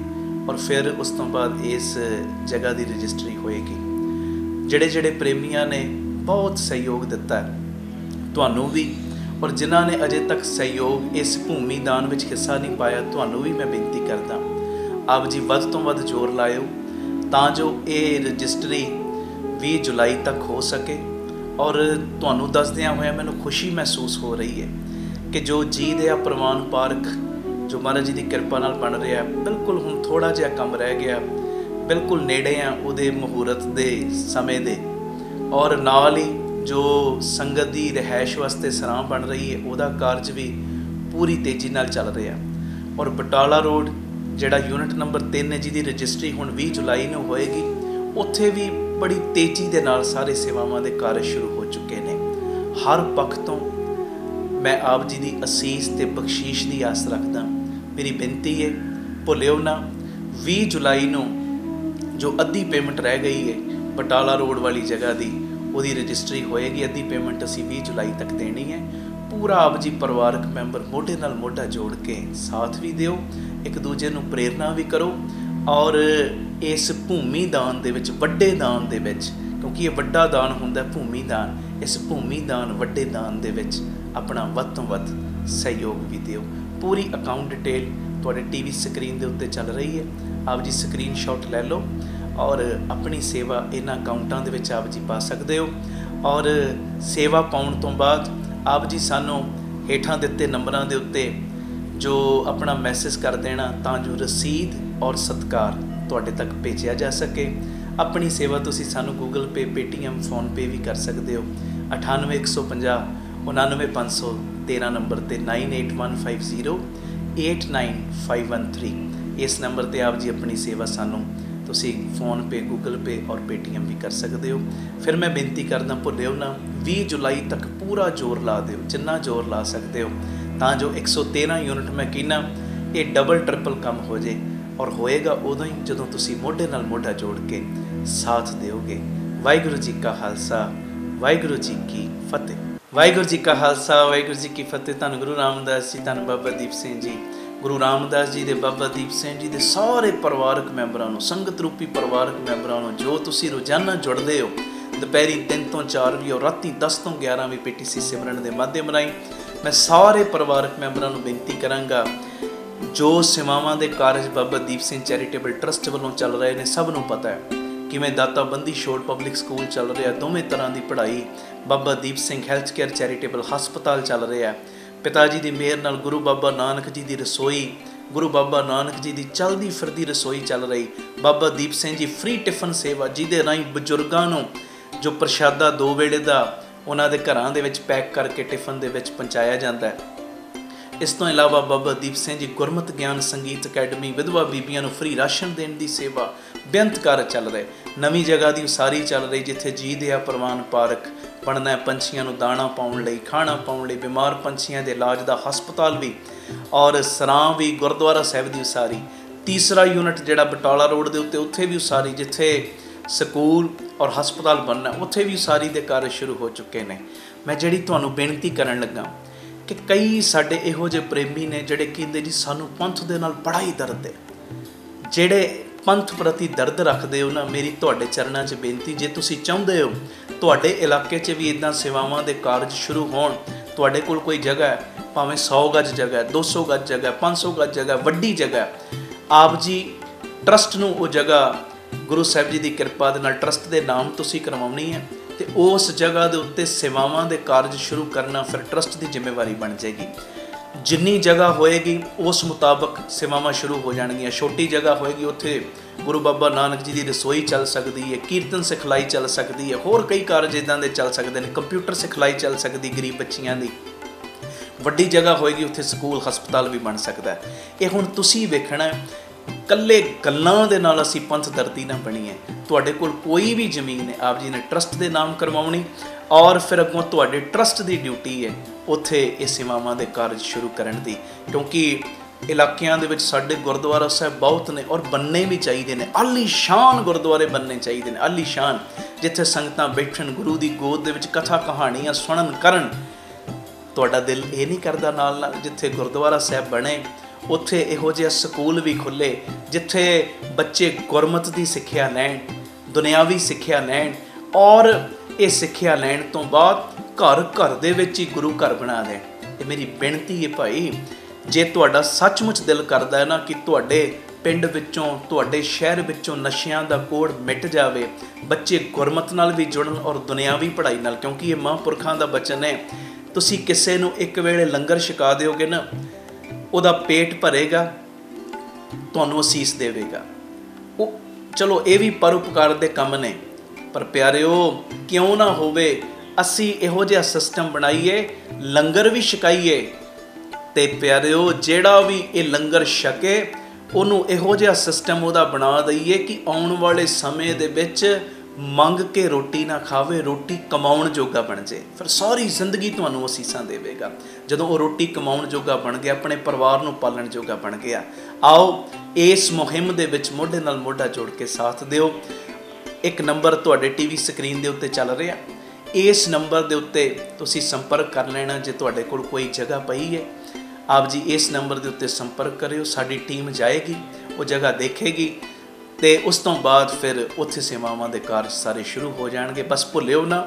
ਔਰ ਫਿਰ ਉਸ ਤੋਂ ਬਾਅਦ ਇਸ ਜਗ੍ਹਾ ਦੀ ਰਜਿਸਟਰੀ ਹੋਏਗੀ। ਜਿਹੜੇ ਜਿਹੜੇ ਪ੍ਰੇਮੀਆਂ ਨੇ ਬਹੁਤ ਸਹਿਯੋਗ ਦਿੱਤਾ ਤੁਹਾਨੂੰ ਵੀ, ਔਰ ਜਿਨ੍ਹਾਂ ਨੇ ਅਜੇ ਤੱਕ ਸਹਿਯੋਗ ਇਸ ਭੂਮੀ ਦਾਨ ਵਿੱਚ ਹਿੱਸਾ ਨਹੀਂ ਪਾਇਆ, ਤੁਹਾਨੂੰ ਵੀ ਮੈਂ ਬੇਨਤੀ ਕਰਦਾ, ਆਪ ਜੀ ਵੱਧ ਤੋਂ ਵੱਧ ਜ਼ੋਰ ਲਾਇਓ ਤਾਂ ਜੋ ਇਹ ਰਜਿਸਟਰੀ 20 ਜੁਲਾਈ ਤੱਕ ਹੋ ਸਕੇ। ਔਰ ਤੁਹਾਨੂੰ ਦੱਸਦਿਆਂ ਹੋਇਆ ਮੈਨੂੰ ਖੁਸ਼ੀ ਮਹਿਸੂਸ ਹੋ ਰਹੀ ਹੈ ਕਿ ਜੋ ਜੀ ਦੇ ਆ ਪ੍ਰਵਾਨ ਪਾਰਕ ਜੋ ਮਹਾਰਾਜ ਜੀ ਦੀ ਕਿਰਪਾ ਨਾਲ ਬਣ ਰਿਹਾ, ਬਿਲਕੁਲ ਹੁਣ ਥੋੜ੍ਹਾ ਜਿਹਾ ਕੰਮ ਰਹਿ ਗਿਆ, ਬਿਲਕੁਲ ਨੇੜੇ ਆ ਉਹਦੇ ਮੁਹੂਰਤ ਦੇ ਸਮੇਂ ਦੇ। ਔਰ ਨਾਲ ਹੀ ਜੋ ਸੰਗਤ ਦੀ ਰਿਹਾਇਸ਼ ਵਾਸਤੇ ਸਰਾਂ ਬਣ ਰਹੀ ਹੈ, ਉਹਦਾ ਕਾਰਜ ਵੀ ਪੂਰੀ ਤੇਜ਼ੀ ਨਾਲ ਚੱਲ ਰਿਹਾ। ਔਰ ਬਟਾਲਾ ਰੋਡ ਜਿਹੜਾ ਯੂਨਿਟ ਨੰਬਰ 3 ਹੈ, ਜਿਹਦੀ ਰਜਿਸਟਰੀ ਹੁਣ 20 ਜੁਲਾਈ ਨੂੰ ਹੋਏਗੀ, ਉੱਥੇ ਵੀ ਬੜੀ ਤੇਜ਼ੀ ਦੇ ਨਾਲ ਸਾਰੇ ਸੇਵਾਵਾਂ ਦੇ ਕਾਰਜ ਸ਼ੁਰੂ ਹੋ ਚੁੱਕੇ ਨੇ। ਹਰ ਪੱਖ ਤੋਂ ਮੈਂ ਆਪ ਜੀ ਦੀ ਅਸੀਸ ਤੇ ਬਖਸ਼ੀਸ਼ ਦੀ ਆਸ ਰੱਖਦਾ। ਮੇਰੀ ਬੇਨਤੀ ਹੈ, ਭੁੱਲਿਓ ਨਾ, 20 ਜੁਲਾਈ ਨੂੰ ਜੋ ਅੱਧੀ ਪੇਮੈਂਟ ਰਹਿ ਗਈ ਹੈ ਬਟਾਲਾ ਰੋਡ ਵਾਲੀ ਜਗ੍ਹਾ ਦੀ, ਉਹਦੀ ਰਜਿਸਟਰੀ ਹੋਏਗੀ। ਅੱਧੀ ਪੇਮੈਂਟ ਅਸੀਂ 20 ਜੁਲਾਈ ਤੱਕ ਦੇਣੀ ਹੈ। ਪੂਰਾ ਆਪ ਜੀ ਪਰਿਵਾਰਕ ਮੈਂਬਰ ਮੋਢੇ ਨਾਲ ਮੋਢਾ ਜੋੜ ਕੇ ਸਾਥ ਵੀ ਦਿਓ, ਇੱਕ ਦੂਜੇ ਨੂੰ ਪ੍ਰੇਰਨਾ ਵੀ ਕਰੋ, ਔਰ ਇਸ ਭੂਮੀ ਦਾਨ ਦੇ ਵਿੱਚ, ਵੱਡੇ ਦਾਨ ਦੇ ਵਿੱਚ, ਕਿਉਂਕਿ ਇਹ ਵੱਡਾ ਦਾਨ ਹੁੰਦਾ ਭੂਮੀ ਦਾਨ, ਇਸ ਭੂਮੀ ਦਾਨ ਵੱਡੇ ਦਾਨ ਦੇ ਵਿੱਚ ਆਪਣਾ ਵੱਧ ਤੋਂ ਵੱਧ ਸਹਿਯੋਗ ਵੀ ਦਿਓ। ਪੂਰੀ ਅਕਾਊਂਟ ਡਿਟੇਲ ਤੁਹਾਡੇ ਟੀਵੀ ਸਕਰੀਨ ਦੇ ਉੱਤੇ ਚੱਲ ਰਹੀ ਹੈ, ਆਪ ਜੀ ਸਕਰੀਨਸ਼ਾਟ ਲੈ ਲਓ ਔਰ ਆਪਣੀ ਸੇਵਾ ਇਹਨਾਂ ਅਕਾਊਂਟਾਂ ਦੇ ਵਿੱਚ ਆਪ ਜੀ ਪਾ ਸਕਦੇ ਹੋ। ਔਰ ਸੇਵਾ ਪਾਉਣ ਤੋਂ ਬਾਅਦ ਆਪ ਜੀ ਸਾਨੂੰ ਹੇਠਾਂ ਦਿੱਤੇ ਨੰਬਰਾਂ ਦੇ ਉੱਤੇ ਜੋ ਆਪਣਾ ਮੈਸੇਜ ਕਰ ਦੇਣਾ, ਤਾਂ ਜੋ ਰਸੀਦ ਔਰ ਸਤਿਕਾਰ ਤੁਹਾਡੇ ਤੱਕ ਭੇਜਿਆ ਜਾ ਸਕੇ। ਆਪਣੀ ਸੇਵਾ ਤੁਸੀਂ ਸਾਨੂੰ ਗੂਗਲ ਪੇ, ਪੇਟੀਐਮ, ਫੋਨਪੇ ਵੀ ਕਰ ਸਕਦੇ ਹੋ। 98 150 99 513 ਨੰਬਰ ਤੇ 9815089513 ਇਸ ਨੰਬਰ ਤੇ ਆਪ ਜੀ ਆਪਣੀ ਸੇਵਾ ਸਾਨੂੰ ਤੁਸੀਂ ਫੋਨਪੇ, ਗੂਗਲ ਪੇ ਔਰ ਪੇਟੀਐਮ ਵੀ ਕਰ ਸਕਦੇ ਹੋ। ਫਿਰ ਮੈਂ ਬੇਨਤੀ ਕਰਦਾ, ਭੁੱਲਿਓ ਨਾ, 20 ਜੁਲਾਈ ਤੱਕ ਪੂਰਾ ਜ਼ੋਰ ਲਾ ਦਿਓ, ਜਿੰਨਾ ਜ਼ੋਰ ਲਾ ਸਕਦੇ ਹੋ, ਤਾਂ ਜੋ 113 ਯੂਨਿਟ ਮੈਂ ਕਹਿੰਦਾ ਇਹ ਡਬਲ ਟ੍ਰਿਪਲ ਕੰਮ ਹੋ ਜੇ। ਔਰ ਹੋਏਗਾ ਉਦੋਂ ਹੀ ਜਦੋਂ ਤੁਸੀਂ ਮੋਢੇ ਨਾਲ ਮੋਢਾ ਜੋੜ ਕੇ ਸਾਥ ਦਿਓਗੇ। ਵਾਹਿਗੁਰੂ ਜੀ ਕਾ ਖਾਲਸਾ, ਵਾਹਿਗੁਰੂ ਜੀ ਕੀ ਫਤਿਹ। ਵਾਹਿਗੁਰੂ ਜੀ ਕਾ ਖਾਲਸਾ, ਵਾਹਿਗੁਰੂ ਜੀ ਕੀ ਫਤਿਹ। ਧੰਨ ਗੁਰੂ ਰਾਮਦਾਸ ਜੀ, ਧੰਨ ਬਾਬਾ ਦੀਪ ਸਿੰਘ ਜੀ। ਗੁਰੂ ਰਾਮਦਾਸ ਜੀ ਦੇ, ਬਾਬਾ ਦੀਪ ਸਿੰਘ ਜੀ ਦੇ ਸਾਰੇ ਪਰਿਵਾਰਕ ਮੈਂਬਰਾਂ ਨੂੰ, ਸੰਗਤ ਰੂਪੀ ਪਰਿਵਾਰਕ ਮੈਂਬਰਾਂ ਨੂੰ, ਜੋ ਤੁਸੀਂ ਰੋਜ਼ਾਨਾ ਜੁੜਦੇ ਹੋ, ਦੁਪਹਿਰੀ 3 ਤੋਂ 4 ਵੀ ਔਰ ਰਾਤੀ 10 ਤੋਂ 11 ਵੀ PTC ਸਿਮਰਨ ਦੇ ਮਾਧਿਅਮ ਰਾਹੀਂ, ਮੈਂ ਸਾਰੇ ਪਰਿਵਾਰਕ ਮੈਂਬਰਾਂ ਨੂੰ ਬੇਨਤੀ ਕਰਾਂਗਾ, ਜੋ ਸੇਵਾਵਾਂ ਦੇ ਕਾਰਜ ਬਾਬਾ ਦੀਪ ਸਿੰਘ ਚੈਰੀਟੇਬਲ ਟਰਸਟ ਵੱਲੋਂ ਚੱਲ ਰਹੇ ਨੇ, ਸਭ ਨੂੰ ਪਤਾ ਹੈ ਕਿਵੇਂ ਦਾਤਾ ਬੰਦੀ ਛੋੜ ਪਬਲਿਕ ਸਕੂਲ ਚੱਲ ਰਿਹਾ, ਦੋਵੇਂ ਤਰ੍ਹਾਂ ਦੀ ਪੜ੍ਹਾਈ। Baba Deep Singh health care charitable ਹਸਪਤਾਲ ਚੱਲ ਰਿਹਾ। ਪਿਤਾ ਜੀ ਦੀ ਮਿਹਰ ਨਾਲ ਗੁਰੂ ਬਾਬਾ ਨਾਨਕ ਜੀ ਦੀ ਰਸੋਈ, ਗੁਰੂ ਬਾਬਾ ਨਾਨਕ ਜੀ ਦੀ ਚਲਦੀ ਫਿਰਦੀ ਰਸੋਈ ਚੱਲ ਰਹੀ। ਬਾਬਾ ਦੀਪ ਸਿੰਘ ਜੀ ਫ੍ਰੀ ਟਿਫਨ ਸੇਵਾ, ਜਿਹਦੇ ਰਾਹੀਂ ਬਜ਼ੁਰਗਾਂ ਨੂੰ ਜੋ ਪ੍ਰਸ਼ਾਦਾ 2 ਵੇਲੇ ਦਾ ਉਹਨਾਂ ਦੇ ਘਰਾਂ ਦੇ ਵਿੱਚ ਪੈਕ ਕਰਕੇ ਟਿਫਨ ਦੇ ਵਿੱਚ ਪਹੁੰਚਾਇਆ ਜਾਂਦਾ ਹੈ। ਇਸ ਤੋਂ ਇਲਾਵਾ ਬਾਬਾ ਦੀਪ ਸਿੰਘ ਜੀ ਗੁਰਮਤਿ ਗਿਆਨ ਸੰਗੀਤ ਅਕੈਡਮੀ, ਵਿਧਵਾ ਬੀਬੀਆਂ ਨੂੰ ਫ੍ਰੀ ਰਾਸ਼ਨ ਦੇਣ ਦੀ ਸੇਵਾ, ਬੇਅੰਤ ਕਾਰਜ ਚੱਲ ਰਹੇ। ਨਵੀਂ ਜਗ੍ਹਾ ਦੀ ਉਸਾਰੀ ਚੱਲ ਰਹੀ, ਜਿੱਥੇ ਜੀ ਦਿਆ ਪ੍ਰਵਾਨ ਪਾਰਕ ਬਣਨਾ ਹੈ, ਪੰਛੀਆਂ ਨੂੰ ਦਾਣਾ ਪਾਉਣ ਲਈ, ਖਾਣਾ ਪਾਉਣ ਲਈ, ਬਿਮਾਰ ਪੰਛੀਆਂ ਦੇ ਇਲਾਜ ਦਾ ਹਸਪਤਾਲ ਵੀ, ਔਰ ਸਰਾਂ ਵੀ, ਗੁਰਦੁਆਰਾ ਸਾਹਿਬ ਦੀ ਉਸਾਰੀ। ਤੀਸਰਾ ਯੂਨਿਟ ਜਿਹੜਾ ਬਟਾਲਾ ਰੋਡ ਦੇ ਉੱਤੇ, ਉੱਥੇ ਵੀ ਉਸਾਰੀ, ਜਿੱਥੇ ਸਕੂਲ ਔਰ ਹਸਪਤਾਲ ਬਣਨਾ, ਉੱਥੇ ਵੀ ਉਸਾਰੀ ਦੇ ਕਾਰਜ ਸ਼ੁਰੂ ਹੋ ਚੁੱਕੇ ਨੇ। ਮੈਂ ਜਿਹੜੀ ਤੁਹਾਨੂੰ ਬੇਨਤੀ ਕਰਨ ਲੱਗਾ ਕਿ ਕਈ ਸਾਡੇ ਇਹੋ ਜਿਹੇ ਪ੍ਰੇਮੀ ਨੇ ਜਿਹੜੇ ਕਹਿੰਦੇ ਜੀ ਸਾਨੂੰ ਪੰਥ ਦੇ ਨਾਲ ਬੜਾ ਹੀ ਦਰਦ ਹੈ। ਜਿਹੜੇ ਪੰਥ ਪ੍ਰਤੀ ਦਰਦ ਰੱਖਦੇ ਹੋ ਨਾ, ਮੇਰੀ ਤੁਹਾਡੇ ਚਰਨਾਂ 'ਚ ਬੇਨਤੀ, ਜੇ ਤੁਸੀਂ ਚਾਹੁੰਦੇ ਹੋ ਤੁਹਾਡੇ ਇਲਾਕੇ 'ਚ ਵੀ ਇੱਦਾਂ ਸੇਵਾਵਾਂ ਦੇ ਕਾਰਜ ਸ਼ੁਰੂ ਹੋਣ, ਤੁਹਾਡੇ ਕੋਲ ਕੋਈ ਜਗ੍ਹਾ ਹੈ, ਭਾਵੇਂ 100 ਗਜ ਜਗ੍ਹਾ, 200 ਗਜ ਜਗ੍ਹਾ, 500 ਗਜ ਜਗ੍ਹਾ, ਵੱਡੀ ਜਗ੍ਹਾ, ਆਪ ਜੀ ਟਰਸਟ ਨੂੰ ਉਹ ਜਗ੍ਹਾ ਗੁਰੂ ਸਾਹਿਬ ਜੀ ਦੀ ਕਿਰਪਾ ਦੇ ਨਾਲ ਟਰਸਟ ਦੇ ਨਾਮ ਤੁਸੀਂ ਕਰਵਾਉਣੀ ਹੈ, ਅਤੇ ਉਸ ਜਗ੍ਹਾ ਦੇ ਉੱਤੇ ਸੇਵਾਵਾਂ ਦੇ ਕਾਰਜ ਸ਼ੁਰੂ ਕਰਨਾ ਫਿਰ ਟਰਸਟ ਦੀ ਜ਼ਿੰਮੇਵਾਰੀ ਬਣ ਜਾਏਗੀ। ਜਿੰਨੀ ਜਗ੍ਹਾ ਹੋਏਗੀ ਉਸ ਮੁਤਾਬਕ ਸੇਵਾਵਾਂ ਸ਼ੁਰੂ ਹੋ ਜਾਣਗੀਆਂ। ਛੋਟੀ ਜਗ੍ਹਾ ਹੋਏਗੀ, ਉੱਥੇ ਗੁਰੂ ਬਾਬਾ ਨਾਨਕ ਜੀ ਦੀ ਰਸੋਈ ਚੱਲ ਸਕਦੀ ਹੈ, ਕੀਰਤਨ ਸਿਖਲਾਈ ਚੱਲ ਸਕਦੀ ਹੈ, ਹੋਰ ਕਈ ਕਾਰਜ ਇੱਦਾਂ ਦੇ ਚੱਲ ਸਕਦੇ ਨੇ, ਕੰਪਿਊਟਰ ਸਿਖਲਾਈ ਚੱਲ ਸਕਦੀ ਗਰੀਬ ਬੱਚੀਆਂ ਦੀ। ਵੱਡੀ ਜਗ੍ਹਾ ਹੋਏਗੀ, ਉੱਥੇ ਸਕੂਲ ਹਸਪਤਾਲ ਵੀ ਬਣ ਸਕਦਾ। ਇਹ ਹੁਣ ਤੁਸੀਂ ਵੇਖਣਾ, ਇਕੱਲੇ ਗੱਲਾਂ ਦੇ ਨਾਲ ਅਸੀਂ ਪੰਥ ਦਰਦੀ ਨਾ ਬਣੀਏ। ਤੁਹਾਡੇ ਕੋਲ ਕੋਈ ਵੀ ਜ਼ਮੀਨ ਹੈ, ਆਪ ਜੀ ਨੇ ਟਰਸਟ ਦੇ ਨਾਮ ਕਰਵਾਉਣੀ, ਔਰ ਫਿਰ ਅੱਗੋਂ ਤੁਹਾਡੇ ਟਰਸਟ ਦੀ ਡਿਊਟੀ ਹੈ ਉੱਥੇ ਇਹ ਸੇਵਾਵਾਂ ਦੇ ਕਾਰਜ ਸ਼ੁਰੂ ਕਰਨ ਦੀ। ਕਿਉਂਕਿ ਇਲਾਕਿਆਂ ਦੇ ਵਿੱਚ ਸਾਡੇ ਗੁਰਦੁਆਰਾ ਸਾਹਿਬ ਬਹੁਤ ਨੇ, ਔਰ ਬੰਨੇ ਵੀ ਚਾਹੀਦੇ ਨੇ। ਆਲੀਸ਼ਾਨ ਗੁਰਦੁਆਰੇ ਬੰਨਣੇ ਚਾਹੀਦੇ ਨੇ, ਆਲੀਸ਼ਾਨ, ਜਿੱਥੇ ਸੰਗਤਾਂ ਬੈਠਣ, ਗੁਰੂ ਦੀ ਗੋਦ ਦੇ ਵਿੱਚ ਕਥਾ ਕਹਾਣੀਆਂ ਸੁਣਨ ਕਰਨ। ਤੁਹਾਡਾ ਦਿਲ ਇਹ ਨਹੀਂ ਕਰਦਾ ਨਾਲ ਨਾਲ ਜਿੱਥੇ ਗੁਰਦੁਆਰਾ ਸਾਹਿਬ ਬਣੇ ਉੱਥੇ ਇਹੋ ਜਿਹਾ ਸਕੂਲ ਵੀ ਖੁੱਲ੍ਹੇ, ਜਿੱਥੇ ਬੱਚੇ ਗੁਰਮਤਿ ਦੀ ਸਿੱਖਿਆ ਲੈਣ, ਦੁਨਿਆਵੀ ਸਿੱਖਿਆ ਲੈਣ, ਔਰ ਇਹ ਸਿੱਖਿਆ ਲੈਣ ਤੋਂ ਬਾਅਦ ਘਰ ਘਰ ਦੇ ਵਿੱਚ ਹੀ ਗੁਰੂ ਘਰ ਬਣਾ ਦੇਣ। ਇਹ ਮੇਰੀ ਬੇਨਤੀ ਹੈ ਭਾਈ, ਜੇ ਤੁਹਾਡਾ ਸੱਚਮੁੱਚ ਦਿਲ ਕਰਦਾ ਹੈ ਨਾ ਕਿ ਤੁਹਾਡੇ ਪਿੰਡ ਵਿੱਚੋਂ, ਤੁਹਾਡੇ ਸ਼ਹਿਰ ਵਿੱਚੋਂ ਨਸ਼ਿਆਂ ਦਾ ਕੋੜ ਮਿਟ ਜਾਵੇ, ਬੱਚੇ ਗੁਰਮਤਿ ਨਾਲ ਵੀ ਜੁੜਨ ਔਰ ਦੁਨਿਆਵੀ ਪੜ੍ਹਾਈ ਨਾਲ, ਕਿਉਂਕਿ ਇਹ ਮਹਾਂਪੁਰਖਾਂ ਦਾ ਬਚਨ ਹੈ। ਤੁਸੀਂ ਕਿਸੇ ਨੂੰ ਇੱਕ ਵੇਲੇ ਲੰਗਰ ਛਕਾ ਦਿਓਗੇ ਨਾ, ਉਹਦਾ ਪੇਟ ਭਰੇਗਾ, ਤੁਹਾਨੂੰ ਅਸੀਸ ਦੇਵੇਗਾ। ਉਹ ਚਲੋ ਇਹ ਵੀ ਪਰਉਪਕਾਰ ਦੇ ਕੰਮ ਨੇ, ਪਰ ਪਿਆਰਿਓ ਕਿਉਂ ਨਾ ਹੋਵੇ ਅਸੀਂ ਇਹੋ ਜਿਹਾ ਸਿਸਟਮ ਬਣਾਈਏ, ਲੰਗਰ ਵੀ ਛਕਾਈਏ, ਅਤੇ ਪਿਆਰਿਓ ਜਿਹੜਾ ਵੀ ਇਹ ਲੰਗਰ ਛਕੇ ਉਹਨੂੰ ਇਹੋ ਜਿਹਾ ਸਿਸਟਮ ਉਹਦਾ ਬਣਾ ਦਈਏ ਕਿ ਆਉਣ ਵਾਲੇ ਸਮੇਂ ਦੇ ਵਿੱਚ ਮੰਗ ਕੇ ਰੋਟੀ ਨਾ ਖਾਵੇ, ਰੋਟੀ ਕਮਾਉਣ ਜੋਗਾ ਬਣ ਜਾਏ। ਫਿਰ ਸਾਰੀ ਜ਼ਿੰਦਗੀ ਤੁਹਾਨੂੰ ਅਸੀਸਾਂ ਦੇਵੇਗਾ। ਜਦੋਂ ਉਹ ਰੋਟੀ ਕਮਾਉਣ ਜੋਗਾ ਬਣ ਗਿਆ, ਆਪਣੇ ਪਰਿਵਾਰ ਨੂੰ ਪਾਲਣ ਜੋਗਾ ਬਣ ਗਿਆ। ਆਓ ਇਸ ਮੁਹਿੰਮ ਦੇ ਵਿੱਚ ਮੋਢੇ ਨਾਲ ਮੋਢਾ ਜੋੜ ਕੇ ਸਾਥ ਦਿਓ। ਇੱਕ ਨੰਬਰ ਤੁਹਾਡੇ ਟੀਵੀ ਸਕਰੀਨ ਦੇ ਉੱਤੇ ਚੱਲ ਰਿਹਾ, ਇਸ ਨੰਬਰ ਦੇ ਉੱਤੇ ਤੁਸੀਂ ਸੰਪਰਕ ਕਰ ਲੈਣਾ। ਜੇ ਤੁਹਾਡੇ ਕੋਲ ਕੋਈ ਜਗ੍ਹਾ ਪਈ ਹੈ, ਆਪ ਜੀ ਇਸ ਨੰਬਰ ਦੇ ਉੱਤੇ ਸੰਪਰਕ ਕਰਿਓ, ਸਾਡੀ ਟੀਮ ਜਾਏਗੀ, ਉਹ ਜਗ੍ਹਾ ਦੇਖੇਗੀ, ਅਤੇ ਉਸ ਤੋਂ ਬਾਅਦ ਫਿਰ ਉੱਥੇ ਸੇਵਾਵਾਂ ਦੇ ਕਾਰਜ ਸਾਰੇ ਸ਼ੁਰੂ ਹੋ ਜਾਣਗੇ। ਬਸ ਭੁੱਲਿਓ ਨਾ,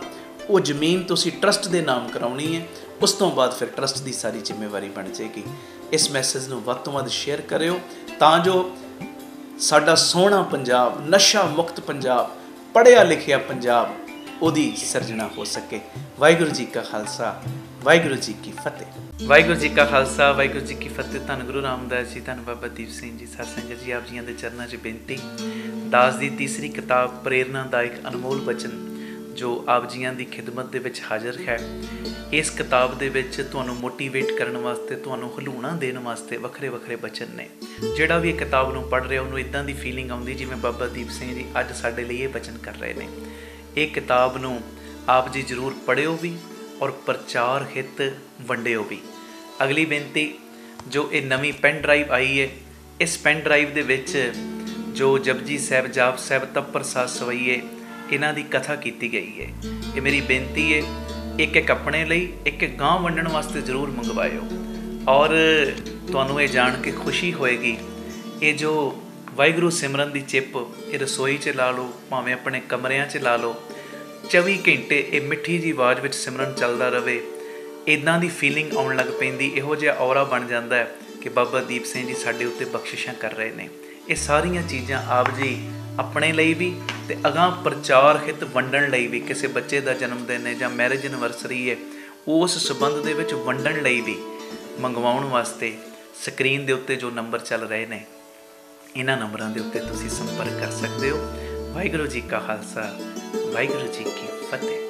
ਉਹ ਜ਼ਮੀਨ ਤੁਸੀਂ ਟਰਸਟ ਦੇ ਨਾਮ ਕਰਾਉਣੀ ਹੈ, ਉਸ ਤੋਂ ਬਾਅਦ ਫਿਰ ਟਰਸਟ ਦੀ ਸਾਰੀ ਜ਼ਿੰਮੇਵਾਰੀ ਬਣ ਜਾਏਗੀ। ਇਸ ਮੈਸੇਜ ਨੂੰ ਵੱਧ ਤੋਂ ਵੱਧ ਸ਼ੇਅਰ ਕਰਿਓ, ਤਾਂ ਜੋ ਸਾਡਾ ਸੋਹਣਾ ਪੰਜਾਬ, ਨਸ਼ਾ ਮੁਕਤ ਪੰਜਾਬ, ਪੜ੍ਹਿਆ ਲਿਖਿਆ ਪੰਜਾਬ, ਉਹਦੀ ਸਿਰਜਣਾ ਹੋ ਸਕੇ। ਵਾਹਿਗੁਰੂ ਜੀ ਕਾ ਖਾਲਸਾ, ਵਾਹਿਗੁਰੂ ਜੀ ਕੀ ਫਤਿਹ। ਵਾਹਿਗੁਰੂ ਜੀ ਕਾ ਖਾਲਸਾ, ਵਾਹਿਗੁਰੂ ਜੀ ਕੀ ਫਤਿਹ। ਧੰਨ ਗੁਰੂ ਰਾਮਦਾਸ ਜੀ, ਧੰਨ ਬਾਬਾ ਦੀਪ ਸਿੰਘ ਜੀ। ਸਾਧ ਸੰਗਤ ਜੀ, ਆਪ ਜੀਆਂ ਦੇ ਚਰਨਾਂ 'ਚ ਬੇਨਤੀ, ਦਾਸ ਦੀ ਤੀਸਰੀ ਕਿਤਾਬ ਪ੍ਰੇਰਨਾਦਾਇਕ ਅਨਮੋਲ ਬਚਨ ਜੋ ਆਪ ਜੀਆਂ ਦੀ ਖਿਦਮਤ ਦੇ ਵਿੱਚ ਹਾਜ਼ਰ ਹੈ। ਇਸ ਕਿਤਾਬ ਦੇ ਵਿੱਚ ਤੁਹਾਨੂੰ ਮੋਟੀਵੇਟ ਕਰਨ ਵਾਸਤੇ, ਤੁਹਾਨੂੰ ਹਲੂਣਾ ਦੇਣ ਵਾਸਤੇ ਵੱਖਰੇ ਵੱਖਰੇ ਬਚਨ ਨੇ। ਜਿਹੜਾ ਵੀ ਇਹ ਕਿਤਾਬ ਨੂੰ ਪੜ੍ਹ ਰਿਹਾ ਉਹਨੂੰ ਇੱਦਾਂ ਦੀ ਫੀਲਿੰਗ ਆਉਂਦੀ ਜਿਵੇਂ ਬਾਬਾ ਦੀਪ ਸਿੰਘ ਜੀ ਅੱਜ ਸਾਡੇ ਲਈ ਇਹ ਬਚਨ ਕਰ ਰਹੇ ਨੇ। ਇਹ ਕਿਤਾਬ ਨੂੰ ਆਪ ਜੀ ਜ਼ਰੂਰ ਪੜ੍ਹਿਓ ਵੀ ਔਰ ਪ੍ਰਚਾਰ ਹਿੱਤ ਵੰਡਿਓ ਵੀ। ਅਗਲੀ ਬੇਨਤੀ, ਜੋ ਇਹ ਨਵੀਂ ਪੈਨ ਡਰਾਈਵ ਆਈ ਹੈ, ਇਸ ਪੈਨ ਡਰਾਈਵ ਦੇ ਵਿੱਚ ਜੋ ਜਪਜੀ ਸਾਹਿਬ, ਜਾਪ ਸਾਹਿਬ, ਤਪ ਪ੍ਰਸਾਦ ਸਵਈਏ, ਇਹਨਾਂ ਦੀ ਕਥਾ ਕੀਤੀ ਗਈ ਹੈ। ਇਹ ਮੇਰੀ ਬੇਨਤੀ ਹੈ, ਇੱਕ ਇੱਕ ਆਪਣੇ ਲਈ, ਇੱਕ ਇੱਕ ਗਾਂ ਵੰਡਣ ਵਾਸਤੇ ਜ਼ਰੂਰ ਮੰਗਵਾਇਓ। ਔਰ ਤੁਹਾਨੂੰ ਇਹ ਜਾਣ ਕੇ ਖੁਸ਼ੀ ਹੋਏਗੀ, ਇਹ ਜੋ ਵਾਹਿਗੁਰੂ ਸਿਮਰਨ ਦੀ ਚਿੱਪ, ਇਹ ਰਸੋਈ 'ਚ ਲਾ ਲਓ, ਭਾਵੇਂ ਆਪਣੇ ਕਮਰਿਆਂ 'ਚ ਲਾ ਲਓ, 24 ਘੰਟੇ ਇਹ ਮਿੱਠੀ ਜਿਹੀ ਆਵਾਜ਼ ਵਿੱਚ ਸਿਮਰਨ ਚੱਲਦਾ ਰਹੇ, ਇੱਦਾਂ ਦੀ ਫੀਲਿੰਗ ਆਉਣ ਲੱਗ ਪੈਂਦੀ, ਇਹੋ ਜਿਹਾ ਔਰਾ ਬਣ ਜਾਂਦਾ ਹੈ ਕਿ ਬਾਬਾ ਦੀਪ ਸਿੰਘ ਜੀ ਸਾਡੇ ਉੱਤੇ ਬਖਸ਼ਿਸ਼ਾਂ ਕਰ ਰਹੇ ਨੇ। ਇਹ ਸਾਰੀਆਂ ਚੀਜ਼ਾਂ ਆਪ ਜੀ ਆਪਣੇ ਲਈ ਵੀ ਤੇ ਅਗਾਂਹ ਪ੍ਰਚਾਰ ਹਿੱਤ ਵੰਡਣ ਲਈ ਵੀ, ਕਿਸੇ ਬੱਚੇ ਦਾ ਜਨਮ ਦਿਨ ਹੈ ਜਾਂ ਮੈਰਿਜ ਐਨਵਰਸਰੀ ਹੈ, ਉਸ ਸੰਬੰਧ ਦੇ ਵਿੱਚ ਵੰਡਣ ਲਈ ਵੀ ਮੰਗਵਾਉਣ ਵਾਸਤੇ ਸਕਰੀਨ ਦੇ ਉੱਤੇ ਜੋ ਨੰਬਰ ਚੱਲ ਰਹੇ ਨੇ, ਇਹਨਾਂ ਨੰਬਰਾਂ ਦੇ ਉੱਤੇ ਤੁਸੀਂ ਸੰਪਰਕ ਕਰ ਸਕਦੇ ਹੋ। ਵਾਹਿਗੁਰੂ ਜੀ ਕਾ ਖਾਲਸਾ, ਵਾਹਿਗੁਰੂ ਜੀ ਕੀ ਫਤਿਹ।